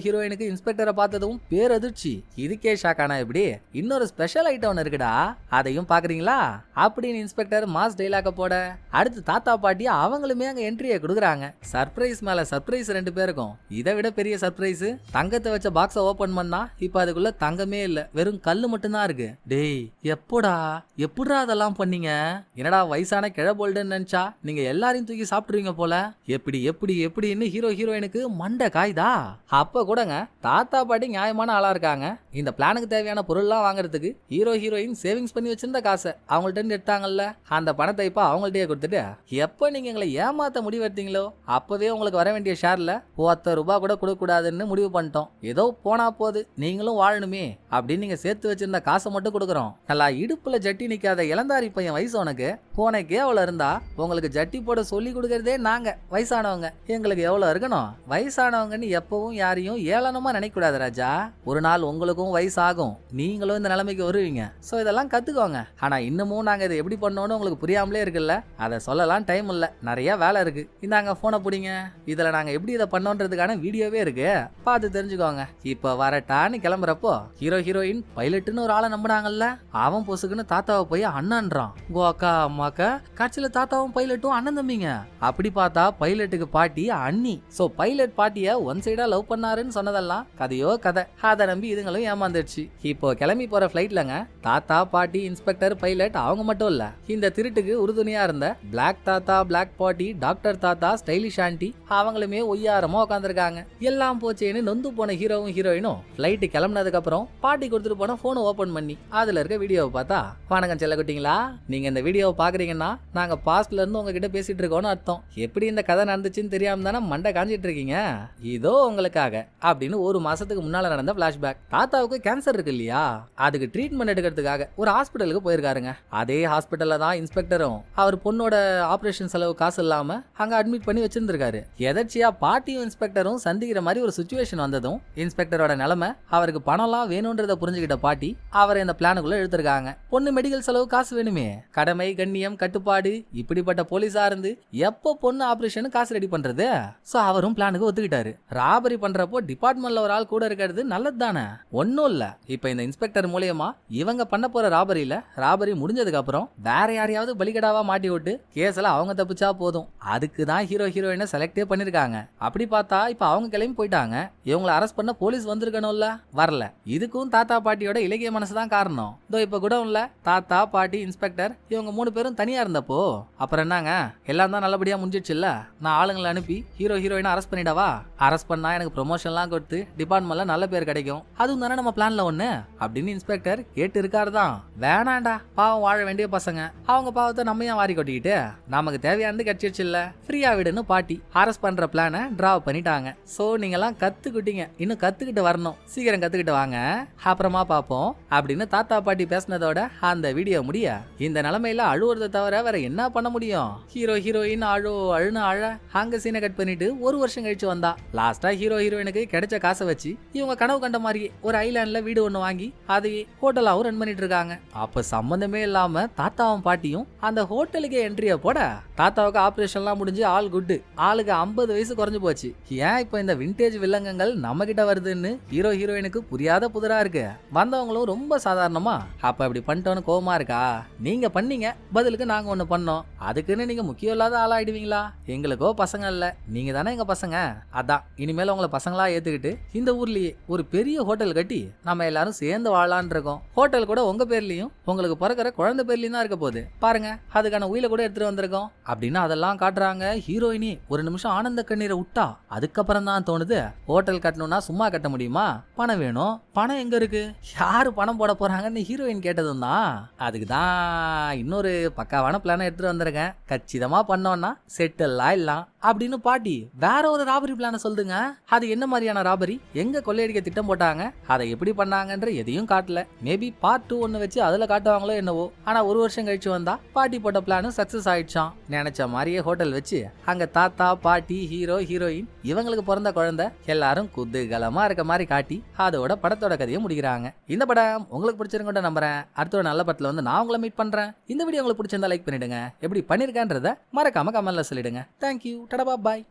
ஹீரோயினுக்கு இன்ஸ்பெக்டரை பார்த்ததும் பேரதிர்ச்சி. இதுக்கே ஷாக்கானா எப்படி? இன்னொரு ஸ்பெஷல் ஐட்டம் ஒன்று இருக்குடா, அதையும் பாக்குறீங்களா அப்படின்னு இன்ஸ்பெக்டர் மாஸ் டைலாக போட அடுத்து தாத்தா பாட்டி அவங்களுமே அங்க என்ட்ரியை கொடுக்குறாங்க. சர்ப்ரைஸ் மேல சர்ப்ரைஸ் 2 பேருக்கும். இதை விட பெரிய சர்ப்ரைஸ், தங்கத்தை வச்ச பாக்ஸை ஓபன் பண்ணா இப்ப அதுக்குள்ள தங்கமே இல்ல, வெறும் கல்லு மட்டும்தான் இருக்கு. டேய் எப்படா அதெல்லாம் பண்ணீங்க? என்னடா வயசான கிழபோல்டுன்னு நினைச்சா நீங்க எல்லாரையும் தூக்கி சாப்பிட்டுருவீங்க போல. எப்படின்னு ஹீரோயினுக்கு மண்டை காய்தா. அப்ப கூடங்க தாத்தா பாட்டி நியாயமான ஆளா இருக்காங்க. இந்த பிளானுக்கு தேவையான பொருள்லாம் வாங்குறதுக்கு ஹீரோயின் சேவிங்ஸ் பண்ணி வச்சிருந்த காசை அவங்கள்ட்ட இருந்து எடுத்தாங்கல்ல, அந்த பணத்தை இப்ப அவங்கள்ட்டயே கொடுத்துட்டு எப்ப நீங்க எங்களை ஏமாத்த முடிவெடுத்தீங்களோ அப்பவே உங்களுக்கு வர வேண்டிய ஷேர்ல ₹1 கூட கொடுக்க கூடாதுன்னு முடிவு பண்ணிட்டோம். ஏதோ போனா போது நீங்களும் வாழணுமே அப்படின்னு நீங்க சேர்த்து வச்சிருந்த காசை மட்டும் கொடுக்குறோம். நல்லா இடுப்புல ஜட்டி நிக்காத இளந்தாரி பையன் வயசு உனக்கு எவ்வளவு இருந்தா உங்களுக்கு ஜட்டி போட சொல்லி கொடுக்கறதே நாங்க வயசானவங்க. எங்களுக்கு எவ்வளவு இருக்கணும்? வயசானவங்கன்னு எப்பவும் யாரையும் ஏளனமா நினைக்க கூடாது ராஜா. ஒரு நாள் உங்களுக்கும் வயசாகும், நீங்களும் இந்த நிலைமைக்கு வருவீங்க. சோ இதெல்லாம் கத்துக்கோங்க. ஆனா இன்னமும் நாங்க இதை எப்படி பண்ணோம்னு உங்களுக்கு புரியாமலே இருக்குல்ல, அதை சொல்லலாம் டைம் இல்ல, நிறைய வேலை இருக்கு. இந்தாங்க போனை பிடிங்க, இதுல நாங்க எப்படி இதை பண்ணோன்றதுக்கான வீடியோவே இருக்கு, பார்த்து தெரிஞ்சுக்கோங்க. இப்ப வரட்டான்னு கிளம்புறப்போ ஹீரோயின் பைலட்னு ஒரு ஆளை நம்பினாங்கல்ல, அவன் பொசுக்குன்னு தாத்தாவை போய் அண்ணன்றான். கோக்கா அம்மாக்கா காட்சியில தாத்தாவும் பைலட்டும் அண்ணன் தம்பிங்க. அப்படி பார்த்தா பைலட்டுக்கு பாட்டி அண்ணி. சோ பைலட் பாட்டிய ஒன் சைடா லவ் பண்ணாருன்னு சொன்னதெல்லாம் கதையோ கதை. அதை நம்பி இதுங்களும் ஏமாந்துருச்சு. இப்போ கிளம்பி போற பிளைட்லங்க தாத்தா பாட்டி இன்ஸ்பெக்டர் பைலட் அவங்க மட்டும் இல்ல, இந்த திருட்டுக்கு உறுதுணையா இருந்த பிளாக் தாத்தா பிளாக் பாட்டி டாக்டர் தாத்தா ஸ்டைலிஷ் ஆண்டி அவங்களுமே ஒய்யாரமா உட்காந்துருக்காங்க. எல்லாம் போச்சேன்னு நொந்து போன ஹீரோயினும் பிளைட் கிளம்பினதுக்கு அப்புறம் பாட்டி கொடுத்துட்டு போன போனை ஓபன் பண்ணி அதுல இருக்க வீடியோவை பார்த்தா, வணக்கம் செல்ல குட்டிங்களா, நீங்க இந்த வீடியோவை பாக்குறீங்கன்னா நாங்க பாஸ்ட்ல இருந்து உங்ககிட்ட பேசிட்டு இருக்கோம்னு அர்த்தம். எப்படி இந்த கதை நடந்துச்சுன்னு தெரியாம தானே மண்டை காஞ்சிட்டு இருக்கீங்க, இதோ உங்களுக்காக அப்படின்னு 1 மாசத்துக்கு முன்னால நடந்த பிளாஷ்பேக். தாத்தாவுக்கு கேன்சர் இருக்கு இல்லையா, அதுக்கு ட்ரீட்மெண்ட் எடுக்கிறதுக்காக ஒரு ஹாஸ்பிட்டலுக்கு போயிருக்காருங்க. அதே ஹாஸ்பிட்டல்ல தான் இன்ஸ்பெக்டரும் அவர் பொண்ணோட ஆபரேஷன் செலவு காசு இல்லாம அங்க அட்மிட் பண்ணி வச்சிருந்திருக்காரு. எதர்ச்சியா பாட்டியும் இன்ஸ்பெக்டரும் சந்திக்கிற மாதிரி ஒரு சிச்சுவேஷன் வந்ததும் இன்ஸ்பெக்டரோட நிலைமை அவருக்கு பணம்லாம் வேணும்ன்றத புரிஞ்சுக்கிட்ட பாட்டி அவரை இந்த பிளானுக்குள்ள எடுத்திருக்காங்க. பொண்ணு மெடிக்கல் செலவு காசு வேணுமே, கடமை கண்ணியம் கட்டுப்பாடு இப்படிப்பட்ட போலீஸா இருந்து எப்போ பொண்ணு ஆபரேஷன் காசு ரெடி பண்றது? சோ அவரும் பிளானுக்கு ஒத்துக்கிட்டாரு. ராபரி பண்றப்போ டிபார்ட்மெண்ட்ல ஒரு ஆள் கூட இருக்கிறது நல்லது தானே. ஒன்னும் இல்ல, இப்ப இந்த இன்ஸ்பெக்டர் மூலியமா இவங்க பண்ண போற ராபரி முடிஞ்சதுக்கு அப்புறம் வேற யாரையாவது பலிகடாவா மாட்டி விட்டு கேஸ்ல அவங்க தப்பிச்சா போதும். அதுக்கு தான் ஹீரோயினை செலக்டே பண்ணிருக்காங்க. அப்படி பார்த்தா இப்ப அவங்க கிளம்பி போயிட்டாங்க. இவங்களை அரெஸ்ட் பண்ண போலீஸ் வந்திருக்கணும்ல, வரல. இதுக்கும் தாத்தா பாட்டியோட இலகிய மனசுதான் காரணம். இதோ இப்ப கூட இல்ல, தாத்தா பாட்டி இன்ஸ்பெக்டர் இவங்க 3 பேரும் தனியா இருந்தப்போ அப்புறம் என்னங்க, எல்லாம் தான் நல்லபடியா முடிஞ்சிடுச்சுல்ல. நான் ஆளுங்களை அனுப்பி ஹீரோயினை அரெஸ்ட் பண்ணிடவா? அரெஸ்ட் பண்ணா எனக்கு ப்ரொமோஷன்லாம் கொடுத்து டிபார்ட்மெண்ட்ல நல்ல பேர் கிடைக்கும், அதுவும் தானே நம்ம பிளான்ல ஒண்ணு அப்படின்னு இன்ஸ்பெக்டர் கேட்டு இருக்காருதான். வேணாண்டா, பாவம் வாழ வேண்டிய பசங்க, அவங்க பாவத்தை நம்ம ஏன் வாரி கொட்டிக்கிட்டு, நமக்கு தேவையானது கிடைச்சிருச்சு இல்ல, ஃப்ரீயா விடுன்னு பாட்டி அரெஸ்ட் பண்ற பிளானை டிராவ் பண்ணிட்டாங்க. சோ நீங்கெல்லாம் கத்துக்கிட்டீங்க, இன்னும் கத்துக்கிட்டு வரணும், சீக்கிரம் கத்துக்கிட்டு வாங்க, அப்புறமா பாப்போம் அப்படின்னு தாத்தா பாட்டி பேசினதோட அந்த வீடியோ முடிய. இந்த நிலைமையில அழுவுறதை தவிர வேற என்ன பண்ண முடியும்? ஹீரோயின் அழுன்னு அழ அங்க சீனை கட் பண்ணிட்டு 1 வருஷம் கழிச்சு வந்தா. லாஸ்டா ஹீரோயினுக்கு கிடைச்ச காசை வச்சு இவங்க கனவு கண்ட மாதிரியே ஒரு ஐலாண்ட்ல வீடு ஒண்ணு வாங்கி அதையே ஹோட்டலாவும் ரன் பண்ணிட்டு இருக்காங்க. அப்ப சம்பந்தமே இல்லாம தாத்தாவும் பாட்டியும் அந்த ஹோட்டலுக்கு என்ட்ரிய போட தாத்தாவுக்கு ஆபரேஷன்லாம் முடிஞ்சு ஆல் குட், ஆளுக்கு 50 வயசு குறைஞ்சு போச்சு. ஏன் இப்ப இந்த விண்டேஜ் வில்லங்கங்கள் நம்ம கிட்ட வருதுன்னு ஹீரோயினுக்கு புரியாத புதிரா இருக்கு. வந்தவங்களும் ரொம்ப சாதாரணமா அப்ப இப்படி பண்ணிட்டோன்னு கோவமா இருக்கா? நீங்க பண்ணீங்க, பதிலுக்கு நாங்க ஒண்ணு பண்ணோம், அதுக்குன்னு நீங்க முக்கியம் இல்லாத ஆளாயிடுவீங்களா? எங்களுக்கோ பசங்க இல்ல, நீங்க தானே எங்க பசங்க. அதான் இனிமேல உங்களை பசங்களா ஏத்துக்கிட்டு இந்த ஊர்லயே ஒரு பெரிய ஹோட்டல் கட்டி நம்ம எல்லாரும் சேர்ந்து வாழலான் இருக்கோம். ஹோட்டல் கூட உங்க பேர்லயும் உங்களுக்கு பிறக்கிற குழந்தை பேர்லயும் தான் இருக்க போகுது பாருங்க, அதுக்கான உயில கூட எடுத்துட்டு வந்திருக்கோம் அப்படின்னு அதெல்லாம் காட்டுறாங்க. ஹீரோயினி ஒரு நிமிஷம் ஆனந்த கண்ணீரை விட்டா அதுக்கப்புறம் தான் தோணுது, ஹோட்டல் கட்டணும்னா சும்மா கட்ட முடியுமா? பணம் வேணும். பணம் எங்க இருக்கு? யாரு பணம் போட போறாங்கன்னு ஹீரோயின் கேட்டதும் தான் அதுக்கு தான் இன்னொரு பக்காவான பிளானை எடுத்துட்டு வந்திருக்கேன், கச்சிதமா பண்ணோம்னா செட்டில் ஆயிடலாம் அப்படின்னு பாட்டி வேற ஒரு ராபரி பிளான சொல்லுங்க. அது என்ன மாதிரியான ராபரி, எங்க கொள்ளையடிக்க திட்டம் போட்டாங்க, அதை எப்படி பண்ணாங்கன்ற எதையும் காட்டல. மேபி பார்ட் 2 ஒன்னு வச்சு அதுல காட்டுவாங்களோ என்னவோ. ஆனா 1 வருஷம் கழிச்சு வந்தா பாட்டி போட்ட பிளானும் சக்சஸ் ஆயிடுச்சான். நினைச்ச மாதிரியே ஹோட்டல் வச்சு அங்க தாத்தா பாட்டி ஹீரோயின் இவங்களுக்கு பிறந்த குழந்தை எல்லாரும் குதூகலமா இருக்க மாதிரி காட்டி அதோட படத்தோட கதையை முடிக்கிறாங்க. இந்த படம் உங்களுக்கு பிடிச்சிருக்கோட நம்புறேன். அடுத்த ஒரு நல்ல படத்துல வந்து நான் உங்களை மீட் பண்றேன். இந்த வீடியோ உங்களுக்கு பிடிச்சிருந்தா லைக் பண்ணிடுங்க, எப்படி பண்ணிருக்கேன்றத மறக்காம கமெண்ட்ல சொல்லிடுங்க. தேங்க்யூ, டடா பாய்.